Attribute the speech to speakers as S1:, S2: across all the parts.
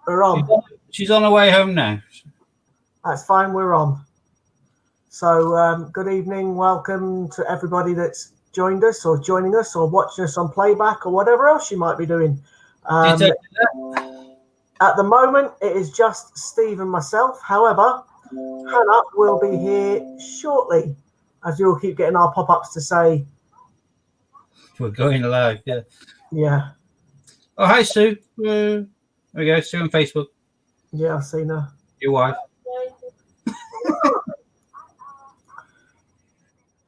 S1: We're on.
S2: She's on her way home now.
S1: That's fine. We're on. So, good evening. Welcome to everybody that's joined us or joining us or watching us on playback or whatever else you might be doing. At the moment, it is just Steve and myself. However, Hannah will be here shortly, as you'll keep getting our pop-ups to say
S2: we're going live. Yeah.
S1: Yeah.
S2: Oh, hi, Sue. There we go. Sue on Facebook.
S1: Yeah, I've seen her.
S2: Your wife.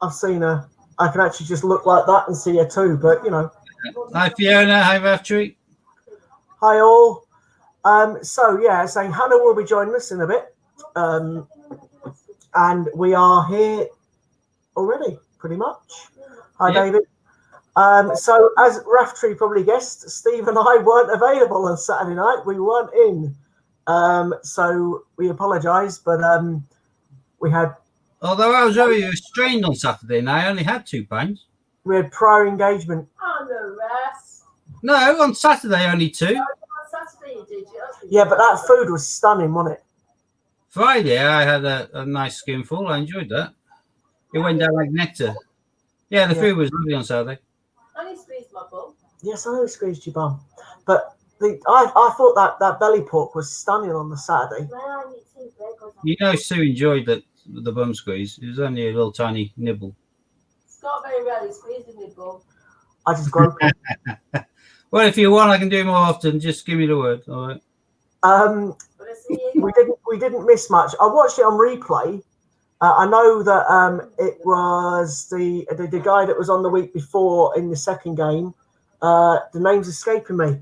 S1: I've seen her. I can actually just look like that and see her too, but you know.
S2: Hi, Fiona. Hi, Raftree.
S1: Hi, all. So Hannah will be joining us in a bit. And we are here already, pretty much. Hi, David. So as Raftree probably guessed, Steve and I weren't available on Saturday night. We weren't in. So we apologise, but we had...
S2: Although I was very restrained on Saturday and I only had 2 pints.
S1: We had prior engagement.
S3: Oh, no rest.
S2: No, on Saturday only 2.
S3: On Saturday you did,
S1: Yeah, but that food was stunning, wasn't it?
S2: Friday I had a nice skinful. I enjoyed that. It went down like nectar. Yeah, the food was lovely on Saturday.
S3: Only squeezed my bum.
S1: Yes, I know squeezed your bum. But I thought that belly pork was stunning on the Saturday.
S2: You know, Sue enjoyed the bum squeeze. It was only a little tiny nibble.
S3: Scott very rarely squeezes my bum.
S1: I just grope it.
S2: Well, if you want, I can do it more often. Just give me the word. All right.
S1: We didn't miss much. I watched it on replay. I know that it was the guy that was on the week before in the second game. The name's escaping me.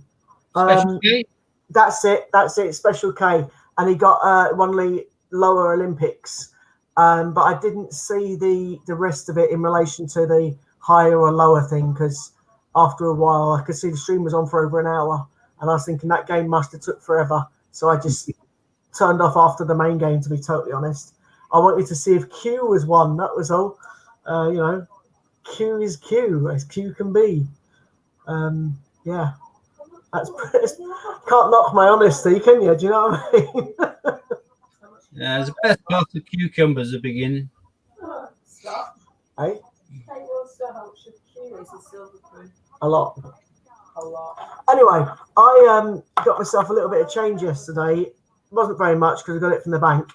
S2: Special K?
S1: That's it. Special K, and he got one of the lower Olympics. But I didn't see the rest of it in relation to the higher or lower thing, because after a while I could see the stream was on for over an hour, and I was thinking that game must have took forever. So I just turned off after the main game, to be totally honest. I wanted to see if Q was one. That was all. Q is Q, as Q can be. Yeah. That's can't knock my honesty, can you? Do you know what I mean?
S2: Yeah, it's the best part of cucumbers at the beginning.
S3: Stop.
S1: Hey?
S3: A
S1: lot.
S3: A lot.
S1: Anyway, I got myself a little bit of change yesterday. It wasn't very much because I got it from the bank.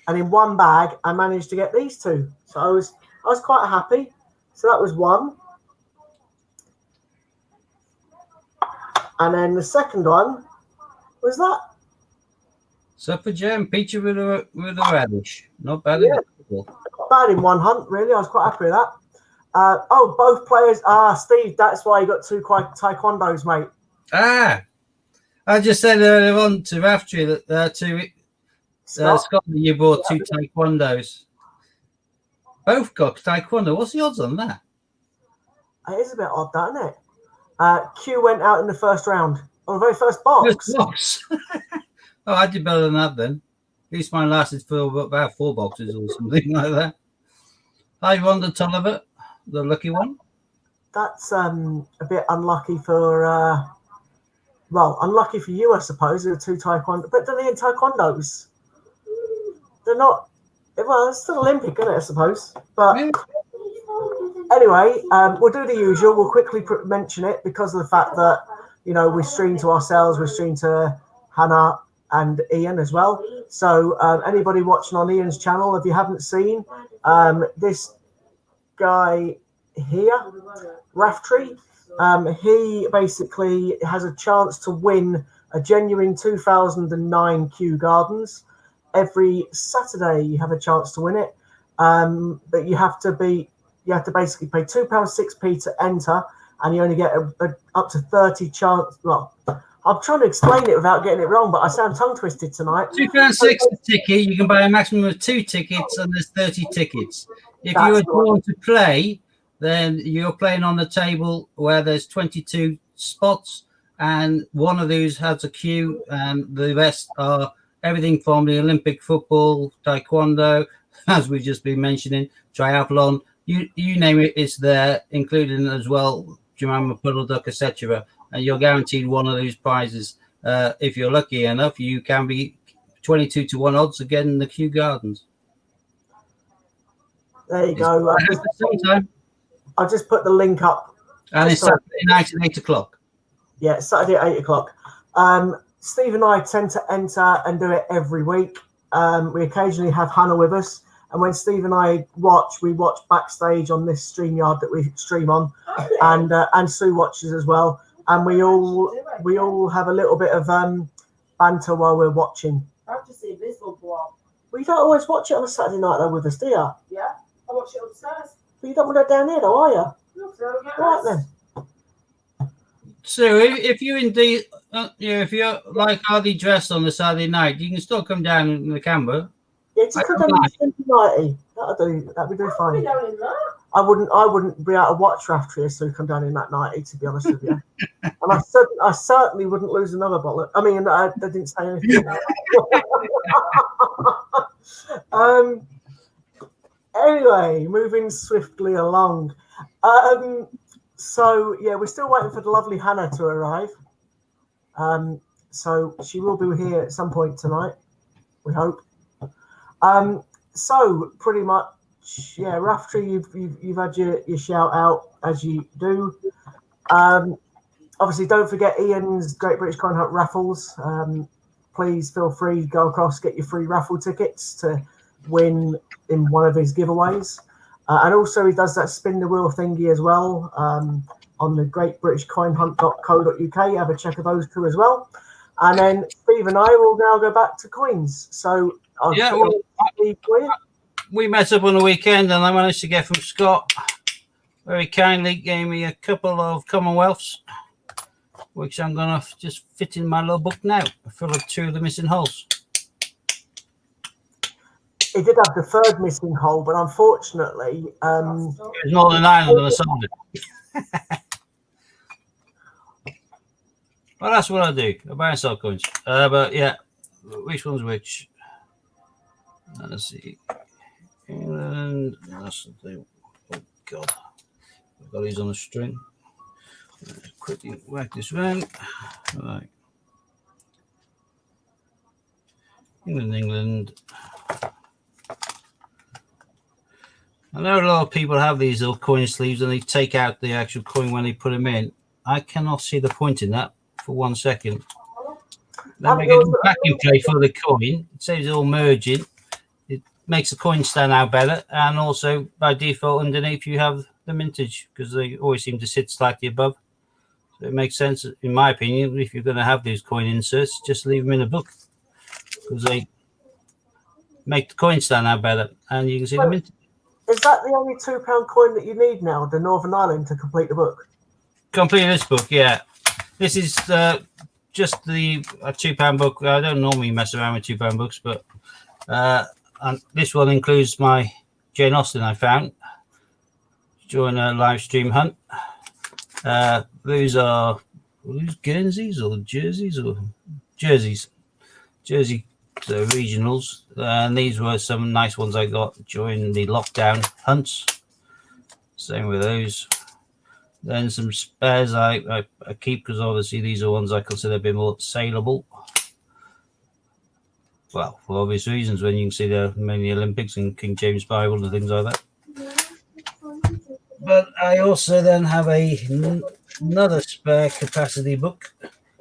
S1: And in one bag, I managed to get these 2. So I was quite happy. So that was one. And then the second one was that.
S2: Supper jam, pizza with a radish. Not bad.
S1: Yeah. Not bad in one hunt, really. I was quite happy with that. Both players. Steve, that's why you got 2 taekwondos, mate.
S2: I just said earlier on to Raftree that Scotland, you bought 2 taekwondos. Both got taekwondo. What's the odds on that?
S1: It is a bit odd, that, isn't it? Q went out in the first round on the very first box.
S2: Oh, I did better than that then. At least mine lasted for about 4 boxes or something like that. Hi, Rhonda Tolliver, the lucky one.
S1: That's a bit unlucky for, unlucky for you, I suppose. There were 2 taekwondo, but they're in taekwondos. They're not. Well, it's still Olympic, isn't it? I suppose. But anyway, we'll do the usual. We'll quickly mention it because of the fact that we stream to ourselves, we stream to Hannah and Ian as well. So anybody watching on Ian's channel, if you haven't seen this guy here, Raftree, he basically has a chance to win a genuine 2009 Kew Gardens. Every Saturday you have a chance to win it, but you have to basically pay £2.6p to enter, and you only get up to 30 chance. Well, I'm trying to explain it without getting it wrong, but I sound tongue twisted tonight.
S2: £2.6 a ticket. You can buy a maximum of 2 tickets, and there's 30 tickets. If you are drawn to play, then you're playing on the table where there's 22 spots, and one of those has a queue, and the rest are everything from the Olympic football, taekwondo, as we've just been mentioning, triathlon, you name it, it's there, including as well Jemima Puddle Duck, etc. And you're guaranteed one of those prizes. if you're lucky enough, you can be 22 to 1 odds again in the Kew Gardens.
S1: There you go.
S2: Sometime.
S1: I'll just put the link up.
S2: And it's Saturday night at 8 o'clock.
S1: Yeah, Saturday at 8 o'clock. Steve and I tend to enter and do it every week. We occasionally have Hannah with us. And when Steve and I watch, we watch backstage on this StreamYard that we stream on. And Sue watches as well. And we all have a little bit of banter while we're watching.
S3: I've just seen this one go on.
S1: Well, you don't always watch it on a Saturday night, though, with us, do you?
S3: Yeah, I watch it upstairs.
S1: But you don't want it down here, though, are you?
S3: Look, so I don't get
S1: Right,
S3: rest.
S1: then.
S2: So if you indeed, if you're like hardly dressed on the Saturday night, you can still come down in the camera.
S1: Yeah, just come down to 90. That'd be
S3: I'll be
S1: fine.
S3: down in that.
S1: I wouldn't be able to watch Raftery so come down in that 90, to be honest with you. And I certainly wouldn't lose another bottle. I mean, I didn't say anything. Anyway, moving swiftly along. So yeah, we're still waiting for the lovely Hannah to arrive. So she will be here at some point tonight, we hope. So pretty much, yeah, Raftery, you've had your shout out as you do. Obviously, don't forget Ian's Great British Coin Hunt raffles. Please feel free to go across, get your free raffle tickets to win in one of his giveaways. And also, he does that spin the wheel thingy as well on the greatbritishcoinhunt.co.uk. Have a check of those two as well. And then Steve and I will now go back to coins. So,
S2: we met up on the weekend and I managed to get from Scott. Very kindly gave me a couple of Commonwealths, which I'm going to just fit in my little book now, full of 2 of the missing holes.
S1: He did have the third missing hole, but unfortunately,
S2: It's Northern Ireland and I sold it. Well, that's what I do. I buy and sell coins. But yeah, which one's which? Let's see. England. That's the thing. Oh God, I've got these on a string. Quickly whack this round. Right. England. I know a lot of people have these little coin sleeves and they take out the actual coin when they put them in. I cannot see the point in that for 1 second. Then we get back in play for the coin. It saves it all merging. It makes the coin stand out better. And also, by default, underneath you have the mintage because they always seem to sit slightly above. So it makes sense, in my opinion, if you're going to have these coin inserts, just leave them in a book because they make the coin stand out better. And you can see the mintage.
S1: Is that the only £2 coin that you need now, the Northern Ireland, to complete the book?
S2: Complete this book, yeah. This is just the £2 book. I don't normally mess around with £2 books, but and this one includes my Jane Austen I found during a live stream hunt. Those are Guernseys or Jerseys or Jerseys. Jersey regionals, and these were some nice ones I got during the lockdown hunts. Same with those. Then some spares I keep because obviously these are ones I consider a bit more saleable. Well, for obvious reasons, when you can see they're mainly Olympics and King James Bible and things like that. But I also then have another spare capacity book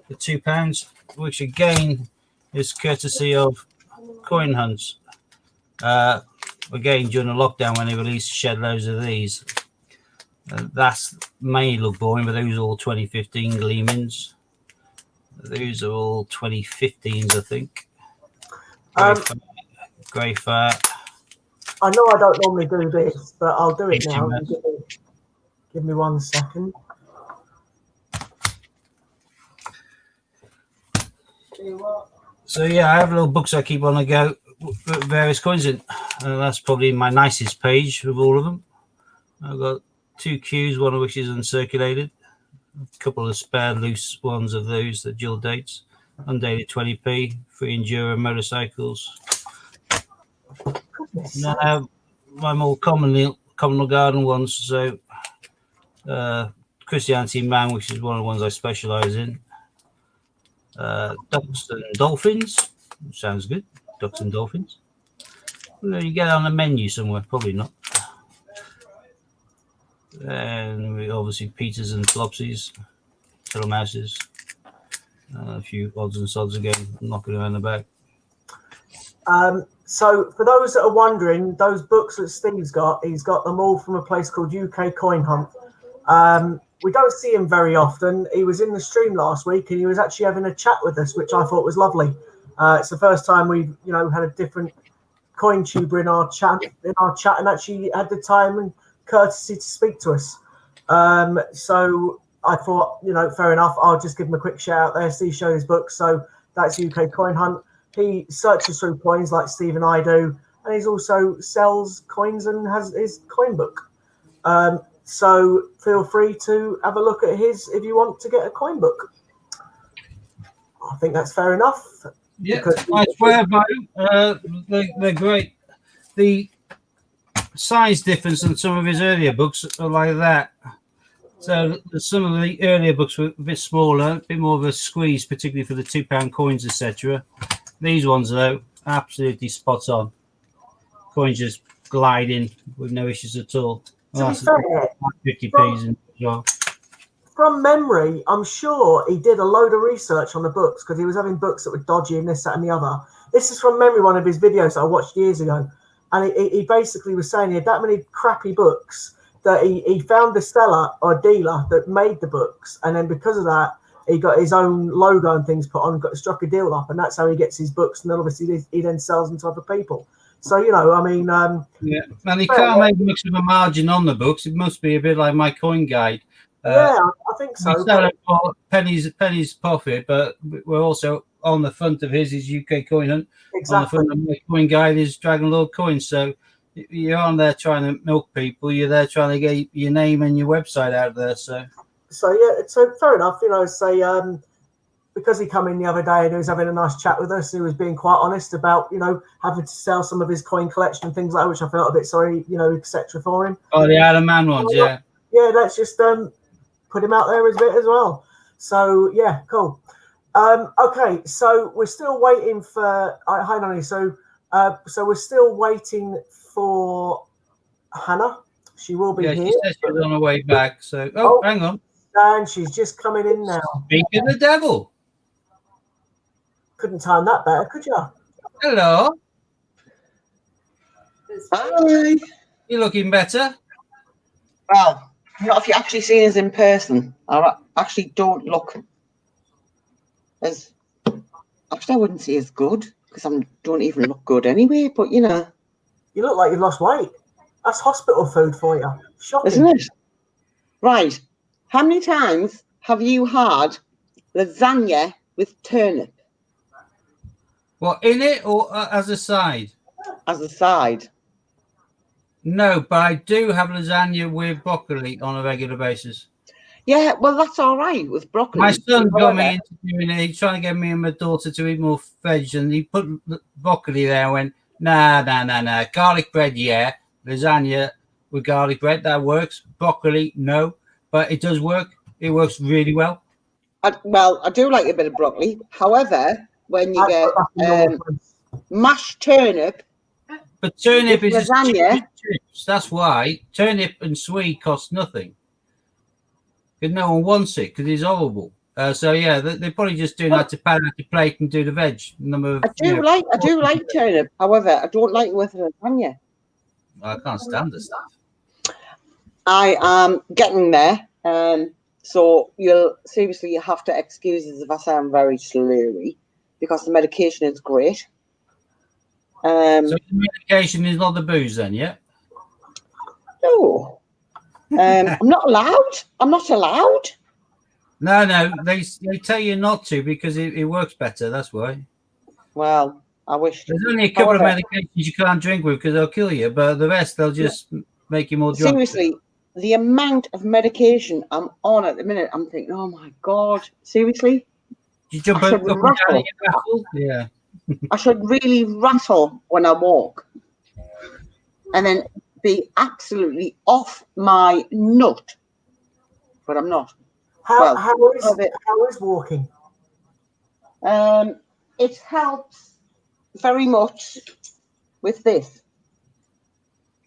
S2: for £2, which again is courtesy of Coin Hunts. Again, during the lockdown when they released shed loads of these. That's may look boring, but those are all 2015 Gleamings. Those are all 2015s, I think. Grey Fat.
S1: I know I don't normally do this, but I'll do it now. Give me 1 second.
S2: So yeah, I have little books I keep on the go with various coins in. That's probably my nicest page of all of them. I've got 2 Qs, one of which is uncirculated. A couple of spare loose ones of those, the dual dates. Undated 20p, 3 Enduro motorcycles. And then I have my more common garden ones. So Christianity Man, which is one of the ones I specialise in. Ducks and dolphins. Sounds good. Ducks and dolphins. Well, you get on a menu somewhere, probably not. And we obviously Peters and Flopsies, Little Mouses, a few odds and sods again, knocking around the back.
S1: So for those that are wondering, those books that Steve's got, he's got them all from a place called UK Coin Hunt. We don't see him very often. He was in the stream last week and he was actually having a chat with us, which I thought was lovely. It's the first time we've, had a different coin tuber in our chat and actually had the time and courtesy to speak to us. So I thought, fair enough. I'll just give him a quick shout out there. Steve showed his book. So that's UK Coin Hunt. He searches through coins like Steve and I do. And he also sells coins and has his coin book. So feel free to have a look at his if you want to get a coin book. I think that's fair enough.
S2: Yeah, I swear by they're great. The size difference in some of his earlier books are like that. So some of the earlier books were a bit smaller, a bit more of a squeeze, particularly for the £2 coins, etc. These ones, though, absolutely spot on. Coins just gliding with no issues at all.
S1: To be fair,
S2: 50p's as well.
S1: From memory, I'm sure he did a load of research on the books because he was having books that were dodgy and this, that, and the other. This is from memory, one of his videos that I watched years ago. And he basically was saying he had that many crappy books that he found a seller or a dealer that made the books. And then because of that, he got his own logo and things put on, struck a deal up. And that's how he gets his books. And then obviously he then sells them to other people. So,
S2: yeah. And he can't make much of a margin on the books. It must be a bit like my coin guide.
S1: Yeah, I think so.
S2: We sell it for pennies profit, but we're also on the front of his is UK Coin Hunt.
S1: Exactly.
S2: On the front of my coin guide is Dragon Lord Coins. So you're on there trying to milk people. You're there trying to get your name and your website out there. So
S1: yeah, so fair enough. Because he come in the other day and he was having a nice chat with us, he was being quite honest about having to sell some of his coin collection and things like that, which I felt a bit sorry, etc. for him.
S2: Oh, the Adam Man ones, yeah.
S1: Yeah, let's just put him out there a bit as well. So yeah, cool. Okay, so we're still waiting for hi Nani. So we're still waiting for Hannah. She will be here.
S2: She says she's on her way back. So hang on.
S1: And she's just coming in now.
S2: Speaking of the devil.
S1: Couldn't time that better, could you?
S2: Hello.
S4: Hi.
S2: You're looking better.
S4: Well, not if you actually seen us in person. I actually don't look as. Actually, I wouldn't say as good because I don't even look good anyway. But
S1: you look like you've lost weight. That's hospital food for you. Shocking,
S4: isn't it? Right. How many times have you had lasagna with turnip?
S2: What, in it or as a side?
S4: As a side.
S2: No, but I do have lasagna with broccoli on a regular basis.
S4: Yeah, well, that's all right with broccoli.
S2: My son got me into doing it. He's trying to get me and my daughter to eat more veg, and he put broccoli there and went, nah. Garlic bread, yeah. Lasagna with garlic bread, that works. Broccoli, no. But it does work. It works really well.
S4: I do like a bit of broccoli. However, when you get mashed turnip.
S2: But turnip is
S4: lasagna.
S2: Chips. That's why turnip and swede cost nothing. Because no one wants it because it's horrible. So yeah, they're probably just doing that to pad out the plate and do the veg.
S4: I do like turnip. However, I don't like it with lasagna.
S2: I can't stand the stuff.
S4: I am getting there. So you have to excuse us if I sound very slurry because the medication is great.
S2: So the medication is not the booze then, yeah?
S4: No. I'm not allowed. I'm not allowed.
S2: No, they tell you not to because it works better. That's why.
S4: Well, I wish.
S2: There's only a couple of medications you can't drink with because they'll kill you, but the rest they'll just make you more drunk.
S4: Seriously, the amount of medication I'm on at the minute, I'm thinking, oh my God, seriously?
S2: You jump up and down your battle? Yeah.
S4: I should really rattle when I walk and then be absolutely off my nut. But I'm not.
S1: How is walking?
S4: It helps very much with this.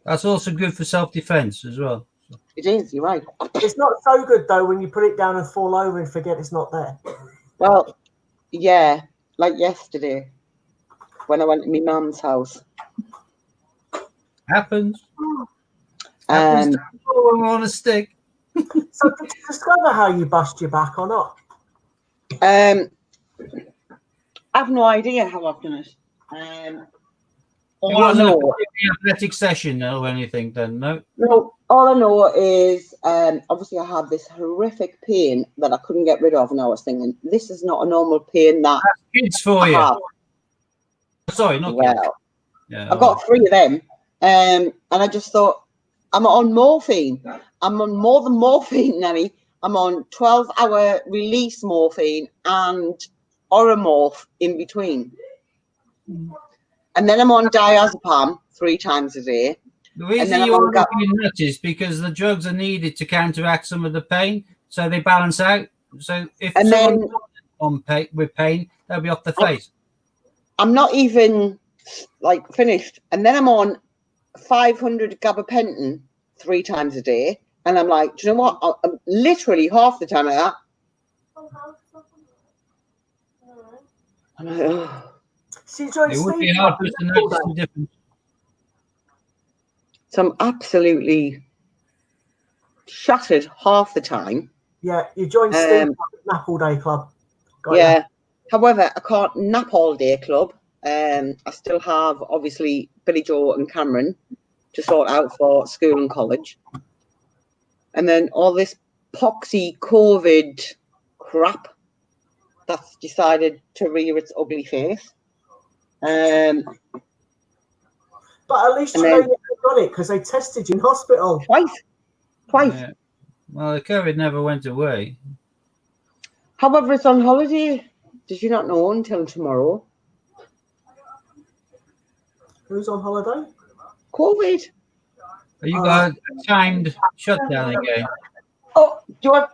S2: That's also good for self-defense as well.
S4: It is, you're right.
S1: It's not so good though when you put it down and fall over and forget it's not there.
S4: Well, yeah, like yesterday when I went to my mum's house.
S2: Happens. Happens
S4: Um,
S2: to people when we're on a stick.
S1: So did you discover how you bust your back or not?
S4: I have no idea how I've done it.
S2: It
S4: All I
S2: wasn't a
S4: know,
S2: particularly athletic session or anything then, no?
S4: no, all I know is obviously I had this horrific pain that I couldn't get rid of, and I was thinking, this is not a normal pain that
S2: Kids for
S4: I
S2: you.
S4: have.
S2: Sorry, not kids.
S4: Well,
S2: Yeah,
S4: I've got 3 of them, and I just thought, I'm on morphine. I'm on more than morphine, Nanny. I'm on 12-hour release morphine and Oromorph in between. And then I'm on diazepam 3 times a day.
S2: The
S4: And
S2: reason
S4: then
S2: you
S4: I'm on
S2: want to be nuts is because the drugs are needed to counteract some of the pain, so they balance out. So if
S4: And
S2: someone's
S4: then-
S2: on pain with pain, they'll be off the face.
S4: I'm not even like finished. And then I'm on 500 gabapentin 3 times a day. And I'm like, do you know what? I'm literally half the time like that. I'm like, ugh.
S1: So you joined
S2: It would be
S1: Steve
S2: hard for us to notice
S1: Martin.
S2: the difference.
S4: So I'm absolutely shattered half the time.
S1: Yeah, you joined Steve
S4: Um,
S1: Nap All Day Club. Got
S4: Yeah.
S1: ya.
S4: However, I can't nap all day club. I still have obviously Billy Joe and Cameron to sort out for school and college. And then all this poxy COVID crap that's decided to rear its ugly face.
S1: But at least
S4: And
S1: you know
S4: then-
S1: you got it because they tested you in hospital.
S4: Twice.
S2: Yeah. Well, the COVID never went away.
S4: However, it's on holiday. Did you not know until tomorrow?
S1: Who's on holiday?
S4: COVID.
S2: You got a timed shutdown again.
S4: Oh, do you want?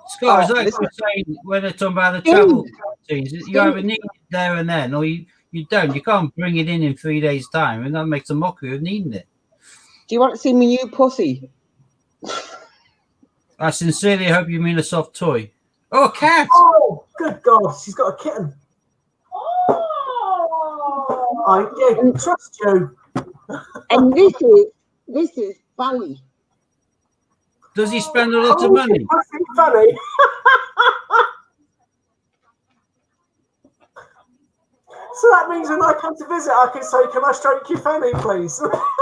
S2: Scott,
S4: Oh,
S2: it's like
S4: this
S2: we're saying when they're talking about the
S4: Steve.
S2: travel things. You
S4: Steve.
S2: either need it there and then, or you don't. You can't bring it in 3 days' time, and that makes a mockery of needing it.
S4: Do you want to see my new pussy?
S2: I sincerely hope you mean a soft toy. Oh, a cat!
S1: Oh, good God, she's got a kitten. I yeah, trust you.
S4: And this is Bowie.
S2: Does he spend a lot of money?
S1: That's funny. So that means when I come to visit, I can say, "Can I stroke your fanny, please?"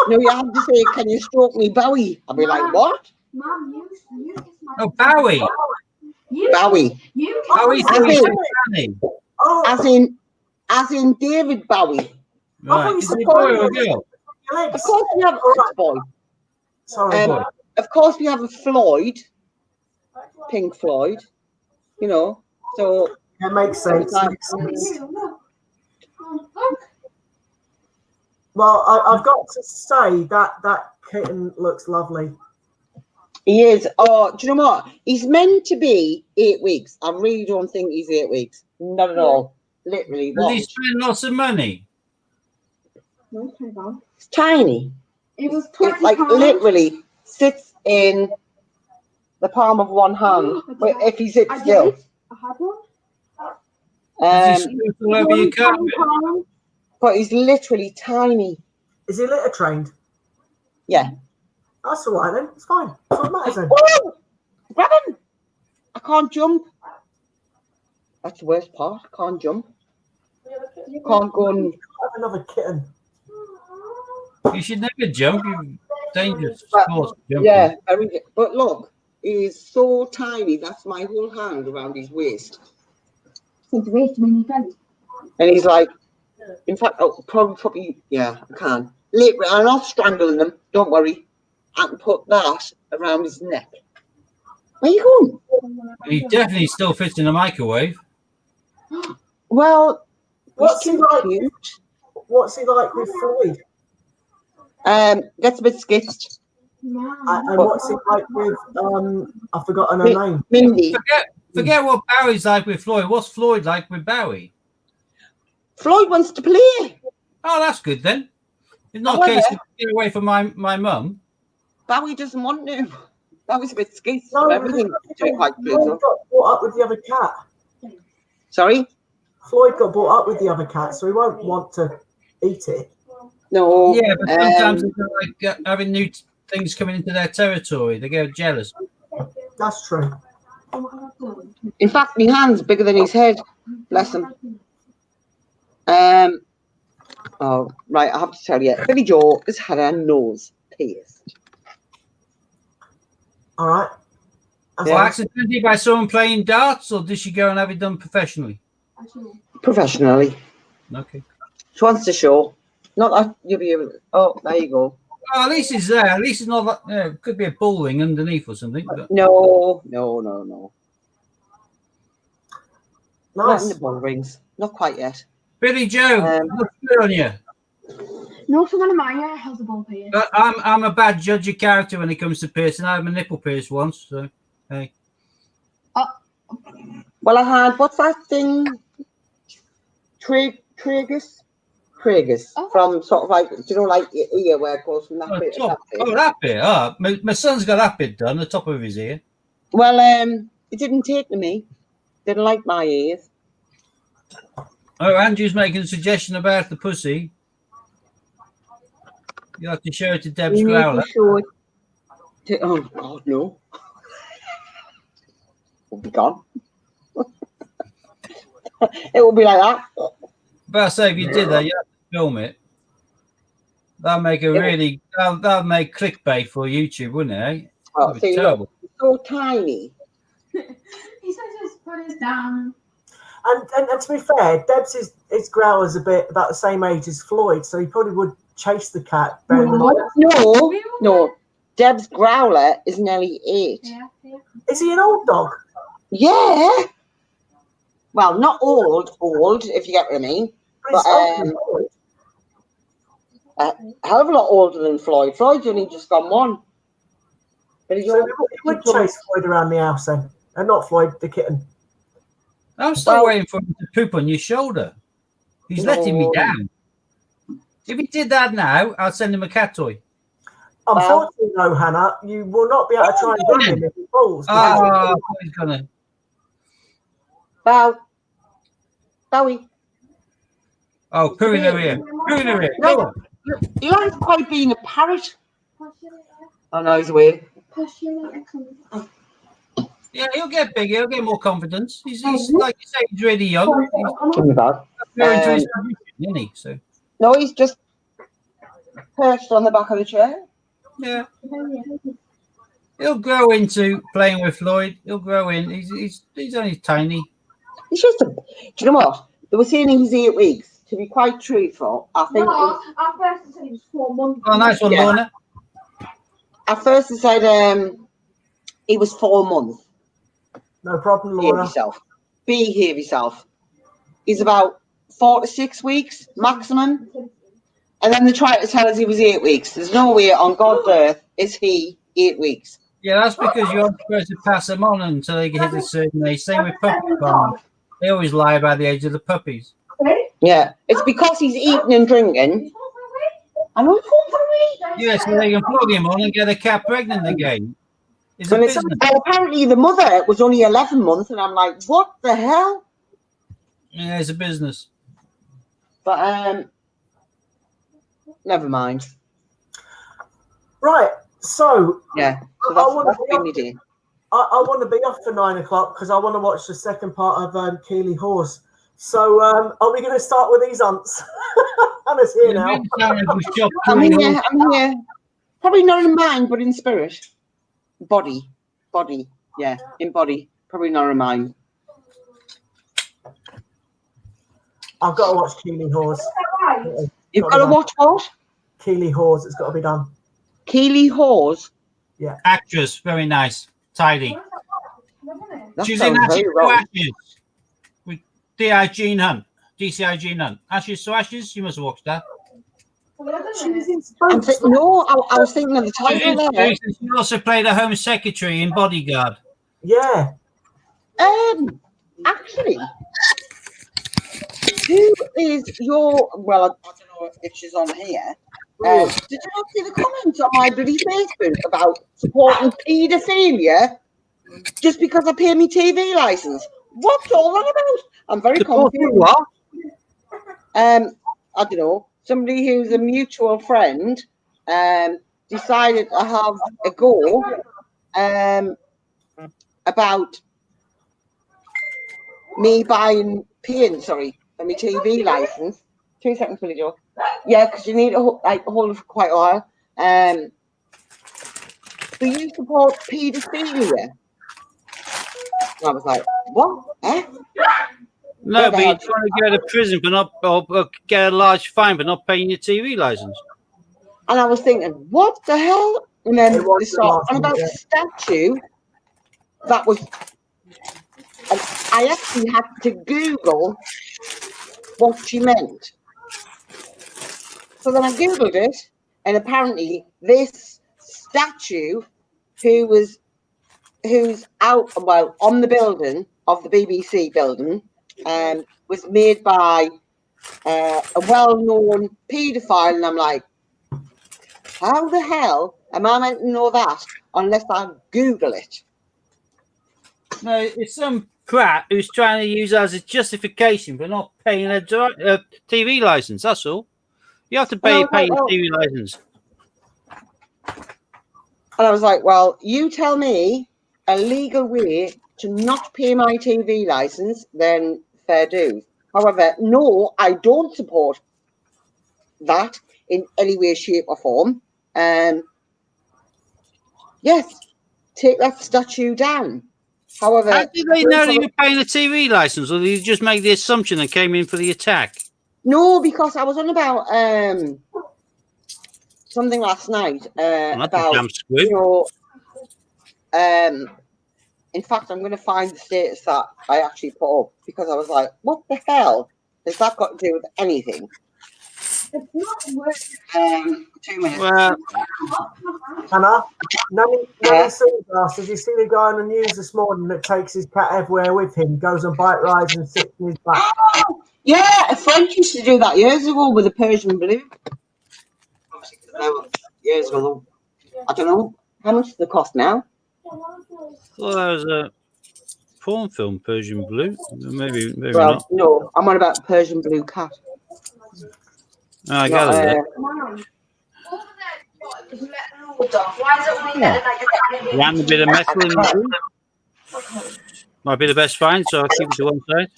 S4: No, you have to say, "Can you stroke me, Bowie?" I'll be like, "What?"
S3: Mum, you kiss my
S2: Oh, Bowie!
S4: Bowie,
S3: You
S2: Bowie
S3: kiss
S2: thought he
S4: Bowie.
S2: said Fanny.
S1: Oh,
S4: as in David Bowie.
S2: Right.
S1: you
S2: Is
S1: said
S2: he a boy or a
S1: Bowie.
S2: girl?
S1: your legs.
S4: Of course, we have a boy.
S1: Sorry,
S4: Um, Of course, we have a Floyd, Pink Floyd. You know, so
S1: it makes sense.
S4: Sometimes-
S1: Makes sense.
S3: you. Look.
S1: Well, I've got to say that kitten looks lovely.
S4: he is. Oh, do you know what? He's meant to be 8 weeks. I really don't think he's 8 weeks. Not at all. Literally,
S2: Does he
S4: what?
S2: spend lots of money?
S3: No, hang on.
S4: It's tiny.
S3: It was
S4: It's
S3: 20
S4: like
S3: pounds.
S4: literally sits in the palm of one hand. Wait, if he sits
S3: I
S4: still.
S3: did. I had one.
S2: Does he
S4: Um,
S2: scoot all over your carpet?
S3: £20.
S4: but he's literally tiny.
S1: Is he litter trained?
S4: Yeah.
S1: That's all right then. It's fine. That's what matters then.
S4: Woo! Grab him! I can't jump. That's the worst part. I can't jump. Can't go and.
S1: Have another kitten.
S2: You should never jump. You're dangerous
S4: But-
S2: sport. Jumping.
S4: Yeah, but look, he's so tiny. That's my whole hand around his waist.
S3: So the waste when you go.
S4: And he's like, in fact, oh, probably, yeah, I can. Literally, I'm not strangling them. Don't worry. I can put that around his neck. Where you going?
S2: He definitely still fits in a microwave.
S4: Well,
S1: What's
S4: he's
S1: he
S4: too
S1: like?
S4: cute.
S1: What's he like with Floyd?
S4: Gets a bit skitched.
S1: And what's he like with I've forgotten her name.
S4: Mindy.
S2: Forget what Bowie's like with Floyd. What's Floyd like with Bowie?
S4: Floyd wants to play.
S2: Oh, that's good then. It's not
S4: However-
S2: a case of get away from my mum.
S4: Bowie doesn't want to. Bowie's a bit scared
S1: No,
S4: of everything. Doing quite good,
S1: Floyd
S4: though.
S1: got brought up with the other cat.
S4: Sorry?
S1: Floyd got brought up with the other cat, so he won't want to eat it.
S4: No.
S2: Yeah, but sometimes
S4: um,
S2: it's like having new things coming into their territory. They get jealous.
S1: That's true.
S4: in fact, my hand's bigger than his head. Bless him. Oh, right, I have to tell you, Billy Joe has had her nose pierced.
S1: All right. As
S2: Well,
S1: long-
S2: accidentally by someone playing darts, or did she go and have it done professionally?
S4: Professionally.
S2: Okay.
S4: She wants to show. Not that you'll be able to. Oh, there you go.
S2: Well, at least it's there. At least it's not that. Yeah, it could be a bull ring underneath or something. But
S4: No. Not
S1: nice.
S4: in the ball rings. Not quite yet.
S2: Billy Joe, what's good on you?
S3: No, someone in my hair has a ball piercing.
S2: But I'm a bad judge of character when it comes to piercing. I had my nipple pierced once, so hey.
S4: Well, I had, what's that thing? Tragus?
S3: Oh.
S4: From sort of like, do you know, like your ear where it goes from that
S2: Oh,
S4: bit to
S2: top.
S4: that bit?
S2: Oh, that bit. Oh, my son's got that bit done, the top of his ear.
S4: Well, it didn't take to me. Didn't like my ears.
S2: Oh, Andrew's making a suggestion about the pussy. You have to show it to Deb's
S4: You need
S2: growler.
S4: to show it to, oh, God, no. It'll be gone. It will be like that.
S2: But I say, if you did that, you have to film it. That'd make a really, that'd make clickbait for YouTube, wouldn't it? Eh?
S4: Oh,
S2: That'd be
S4: see,
S2: terrible.
S4: look, it's so tiny.
S3: He says just put his down.
S1: And to be fair, Deb's his growler's about the same age as Floyd, so he probably would chase the cat. bearing in mind-
S4: No. Deb's growler is nearly 8.
S3: Yeah.
S1: Is he an old dog?
S4: Yeah. Well, not old, if you get what I mean.
S1: He's
S4: But,
S1: older than Floyd.
S4: A hell of a lot older than Floyd. Floyd's only just gone 1. But he's
S1: So
S4: all,
S1: he would chase Floyd around the house then, and not Floyd, the kitten.
S2: I'm still
S4: Well-
S2: waiting for him to poop on your shoulder. He's letting me
S4: No.
S2: down. If he did that now, I'd send him a cat toy.
S1: Unfortunately, though, Hannah, you will not be able to try and
S2: Oh,
S1: grab him if he falls.
S2: Oh, he's gonna.
S4: Bowie.
S2: Oh, poo in her ear. Poo in her ear.
S4: No.
S2: Go on.
S4: He likes quite being a parrot. Oh, no, he's away.
S2: Yeah, he'll get bigger. He'll get more confidence. He's like you say, he's really young. He's
S4: Give me that.
S2: growing into his position, isn't he? So
S4: No, he's just perched on the back of the chair.
S2: yeah, he'll grow into playing with Floyd. He'll grow in. He's only tiny.
S4: He's just a. Do you know what? They were saying he was 8 weeks. To be quite truthful, I think.
S3: No, at first he said he was 4 months.
S2: Oh, nice one,
S4: Yeah.
S2: Lorna.
S4: At first, they said he was 4 months.
S1: No problem,
S4: Behave
S1: Laura.
S4: yourself. Behave yourself. He's about 4 to 6 weeks maximum. And then they tried to tell us he was 8 weeks. There's no way on God's earth is he 8 weeks.
S2: Yeah, that's because you're supposed to pass them on until they hit a certain age. Same with puppy farmers. They always lie about the age of the puppies.
S4: Yeah. It's because he's eating and drinking. I know it's home for me.
S2: Yeah, so they can plug him on and get a cat pregnant again. It's a
S4: And,
S2: business.
S4: and apparently the mother was only 11 months. And I'm like, what the hell?
S2: Yeah, it's a business.
S4: But never mind.
S1: Right, so
S4: Yeah. So
S1: I
S4: that's,
S1: wanna
S4: that's
S1: be
S4: been my day.
S1: I want to be off for 9 o'clock because I want to watch the second part of Keeley Horse. So are we going to start with these aunts? Hannah's here now.
S4: I'm here. Probably not in mind, but in spirit. Body. Yeah, in body. Probably not in mind.
S1: I've got to watch Keeley Horse.
S4: You've got to watch what?
S1: Keeley Horse. It's got to be done.
S4: Keeley Hawes.
S2: Actress, very nice, tidy.
S4: That
S2: She's in
S4: sounds
S2: Ashes
S4: very
S2: to
S4: wrong.
S2: Ashes with D.I. Gene Hunt. DCI Gene Hunt. Ashes to Ashes, you must have watched that.
S1: She was in
S4: I'm
S1: Spokes.
S4: no, I was thinking of the title there.
S2: She also played a Home Secretary in Bodyguard.
S1: Yeah.
S4: Actually, who is your? Well, I don't know if she's on here. Did you not see the comments on my bloody Facebook about supporting paedophilia just because I pay my TV license? What's all that about? I'm very confused.
S2: What?
S4: I don't know. Somebody who's a mutual friend decided to have a go about me paying for my TV license. 2 seconds, Billy Joe. Yeah, because you need to hold it for quite a while. Do you support paedophilia? And I was like, what? Eh?
S2: No, but you're trying to go to prison for not, or get a large fine for not paying your TV license.
S4: And I was thinking, what the hell? And then they start on about
S1: yeah.
S4: statue. That was, and I actually had to Google what she meant. So then I Googled it, and apparently this statue who's out, well, on the building of the BBC building, was made by a well-known paedophile, and I'm like, how the hell am I meant to know that unless I Google it?
S2: No, it's some prat who's trying to use it as a justification for not paying a TV license. That's all. You have to pay your TV license.
S4: And I was like, well, you tell me a legal way to not pay my TV license, then fair dues. However, no, I don't support that in any way, shape, or form. Yes, take that statue down. However,
S2: how did they know that you were paying a TV license, or did you just make the assumption and came in for the attack?
S4: No, because I was on about something last night about, you know, in fact, I'm going to find the status that I actually put up, because I was like, what the hell has that got to do with anything? It's not worth 2 minutes.
S2: Well,
S1: Hannah, Nanny Seagrass, did you see the guy on the news this morning that takes his cat everywhere with him, goes on bike rides and sits in his back?
S4: Oh, yeah, a friend used to do that years ago with a Persian blue. Years ago. I don't know. How much does it cost now?
S2: well, that was a porn film, Persian Blue. Maybe
S4: Well,
S2: not.
S4: no, I'm on about Persian blue cat.
S2: Oh, I gather that. Ran a bit of metal in the room. Might be the best find, so I'll keep it to one side.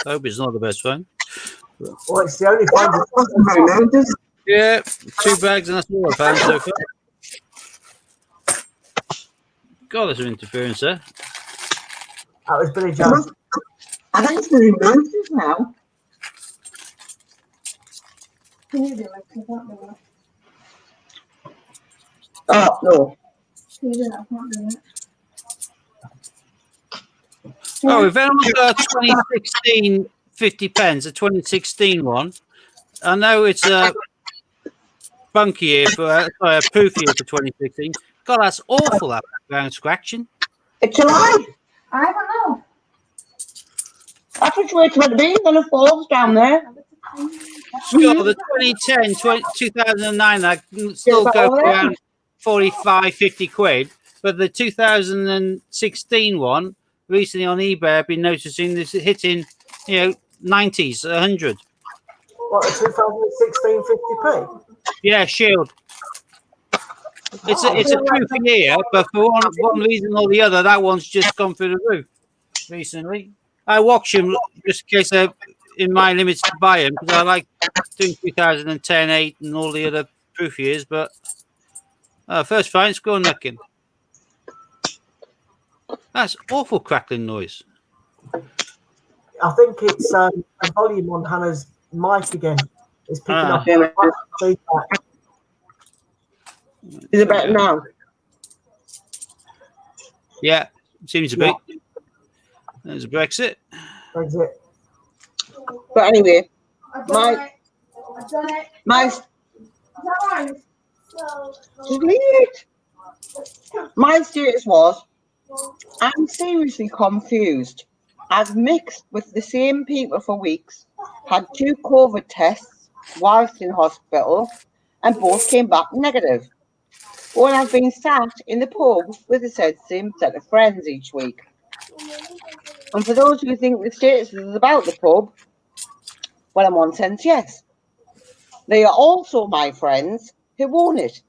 S2: I hope it's not the best find.
S1: Well, it's the only find.
S2: Yeah, 2 bags, and that's all I found so far. God, there's some interference there.
S1: That was Billy Jones.
S4: I think it's the roses now.
S3: Can you do it? I can't do it.
S4: Oh, no.
S3: Can you do it? I can't do it.
S2: Oh, if anyone's got a 2016 50 pence, a 2016 one, I know it's a bunky here for a poof here for 2016. God, that's awful, that background scratching.
S4: It's alive.
S3: I don't know.
S4: That's which way it's meant to be. Then it falls down there.
S2: Sure, the 2009, I can still go for around 45, 50 quid. But the 2016 one, recently on eBay, I've been noticing this hitting, 90s, 100.
S1: What, a 2016 50p?
S2: Yeah, Shield. It's a proof in here, but for one reason or the other, that one's just gone through the roof recently. I watch them just in case they're in my limits to buy them, because I like doing 2010, 8 and all the other proof years, but first find, go on knocking. That's awful crackling noise.
S1: I think it's the volume on Hannah's mic again. It's picking up feedback.
S4: Is it better now?
S2: Yeah, seems to be. There's a Brexit.
S1: Brexit.
S4: But anyway,
S3: I've done it. Just
S4: leave it. My status was I'm seriously confused. I've mixed with the same people for weeks, had 2 COVID tests whilst in hospital, and both came back negative. Well, I've been sat in the pub with the same set of friends each week. And for those who think the status is about the pub, well, in one sense, yes. They are also my friends who own it.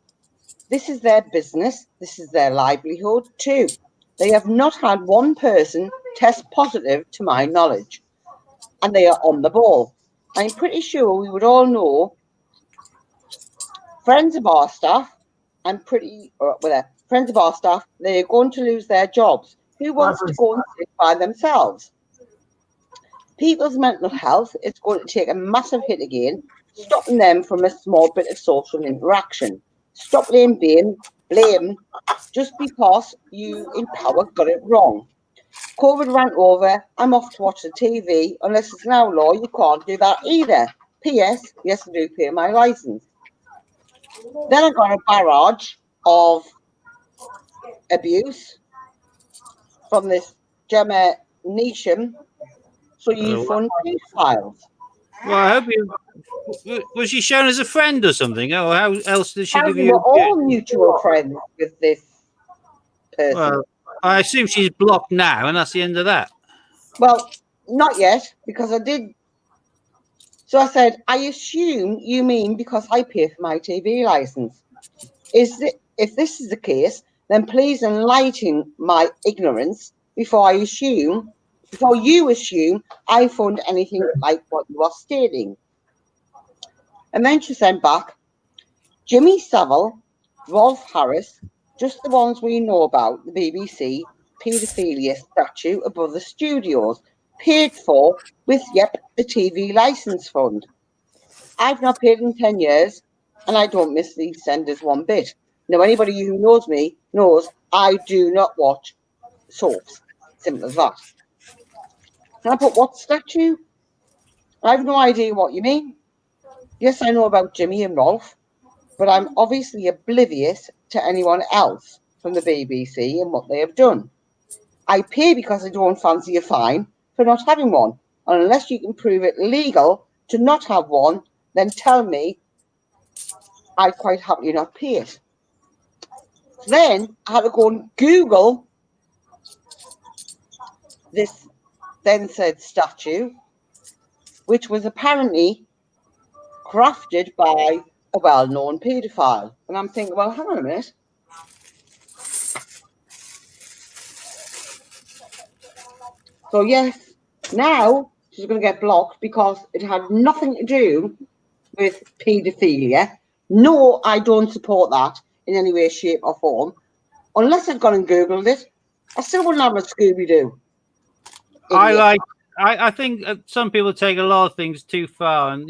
S4: This is their business. This is their livelihood too. They have not had one person test positive to my knowledge, and they are on the ball. I'm pretty sure we would all know friends of our staff. Friends of our staff, they are going to lose their jobs. Who wants to go and sit by themselves? People's mental health is going to take a massive hit again, stopping them from a small bit of social interaction. Stop blame just because you in power got it wrong. COVID ran over. I'm off to watch the TV. Unless it's now law, you can't do that either. P.S. Yes, I do pay my license. Then I got a barrage of abuse from this Gemma Neesham. So you fund files.
S2: Well, I hope you. Was she shown as a friend or something? Or how else did she give
S4: We
S2: you?
S4: were all mutual friends with this person.
S2: Well, I assume she's blocked now, and that's the end of that.
S4: Well, not yet, because I did. So I said, I assume you mean because I pay for my TV license. If this is the case, then please enlighten my ignorance before you assume I fund anything like what you are stating. And then she sent back, Jimmy Savile, Rolf Harris, just the ones we know about, the BBC paedophilia statue above the studios, paid for with, the TV licence fund. I've not paid in 10 years, and I don't miss these senders one bit. Now, anybody who knows me knows I do not watch soaps. Simple as that. And I put, what statue? I have no idea what you mean. Yes, I know about Jimmy and Rolf, but I'm obviously oblivious to anyone else from the BBC and what they have done. I pay because I don't fancy a fine for not having one. And unless you can prove it legal to not have one, then tell me I'd quite happily not pay it. So then I had to go and Google this then said statue, which was apparently crafted by a well-known paedophile. And I'm thinking, well, hang on a minute. So yes, now she's going to get blocked because it had nothing to do with paedophilia. No, I don't support that in any way, shape or form. Unless I'd gone and Googled it, I still wouldn't have a Scooby-Doo.
S2: I think some people take a lot of things too far, and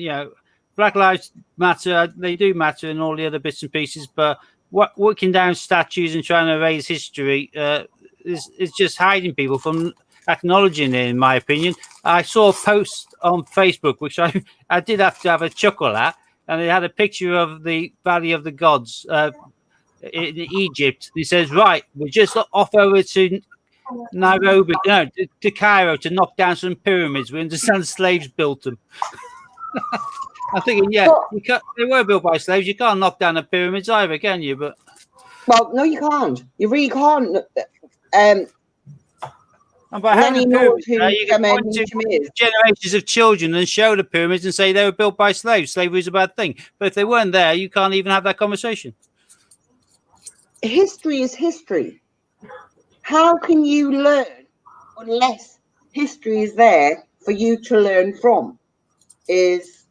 S2: Black Lives Matter, they do matter, and all the other bits and pieces. But working down statues and trying to erase history is just hiding people from acknowledging it, in my opinion. I saw a post on Facebook which I did have to have a chuckle at, and it had a picture of the Valley of the Gods in Egypt. It says, right, we're just off over to Nairobi, to Cairo to knock down some pyramids. We understand slaves built them. I'm thinking, they were built by slaves. You can't knock down the pyramids either, can you? But
S4: well, no, you can't. You really can't.
S2: But how many pyramids, you can point to generations of children and show the pyramids and say they were built by slaves. Slavery is a bad thing. But if they weren't there, you can't even have that conversation.
S4: History is history. How can you learn unless history is there for you to learn from? Is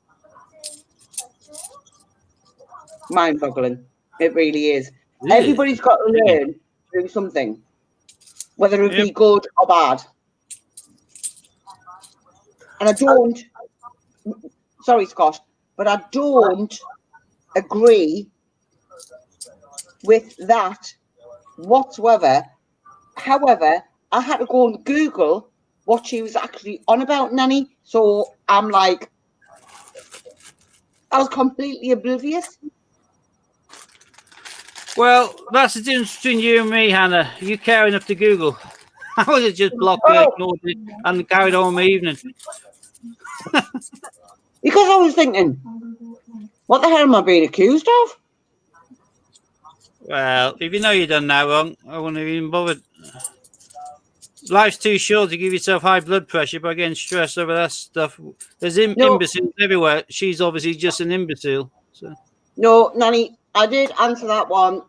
S4: mind-boggling. It really is. Yeah. Everybody's got to learn through something, whether it be good or bad. And I don't, sorry, Scott, but I don't agree with that whatsoever. However, I had to go and Google what she was actually on about, Nanny. So I'm like, I was completely oblivious.
S5: Well, that's the difference between you and me, Hannah. You care enough to Google. I would have just blocked it, ignored it, and carried on my evening.
S4: Because I was thinking, what the hell am I being accused of?
S5: Well, if you know you've done that wrong, I wouldn't have even bothered. Life's too short to give yourself high blood pressure by getting stressed over that stuff. There's imbeciles everywhere. She's obviously just an imbecile. So.
S4: No, Nanny, I did answer that one,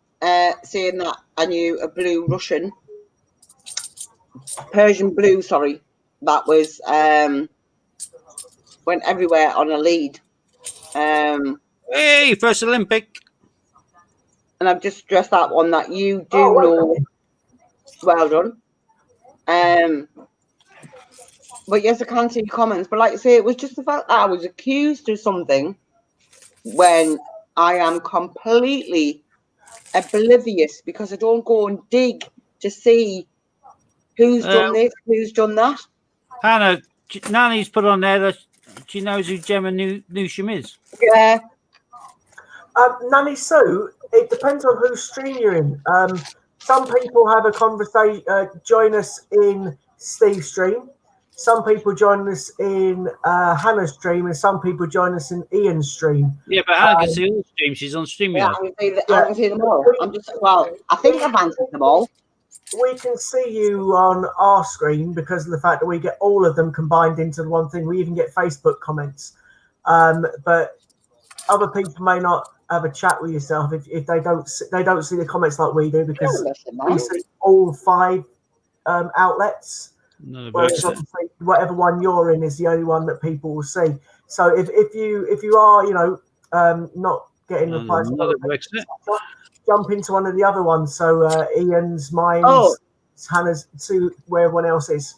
S4: saying that I knew a blue Russian, Persian blue, sorry, that was went everywhere on a lead.
S5: Hey, first Olympic.
S4: And I've just stressed that one that you do know. Well done. But yes, I can see your comments. But like I say, it was just the fact that I was accused of something when I am completely oblivious because I don't go and dig to see who's done this, who's done that.
S5: Hannah, Nanny's put on there that she knows who Gemma Newsham is.
S4: Yeah.
S1: Nanny Sue, it depends on whose stream you're in. Some people have a conversation, join us in Steve's stream. Some people join us in Hannah's stream, and some people join us in Ian's stream.
S5: Yeah, but Hannah can see all the streams. She's on StreamYard.
S4: Yeah, I can see them all. I'm just, well, I think I've answered them all.
S1: We can see you on our screen because of the fact that we get all of them combined into the one thing. We even get Facebook comments. But other people may not have a chat with yourself if they don't see the comments like we do because we see all 5 outlets. Whereas obviously whatever one you're in is the only one that people will see. So if you are not getting replies, jump into one of the other ones. So Ian's, mine, Hannah's, see where everyone else is.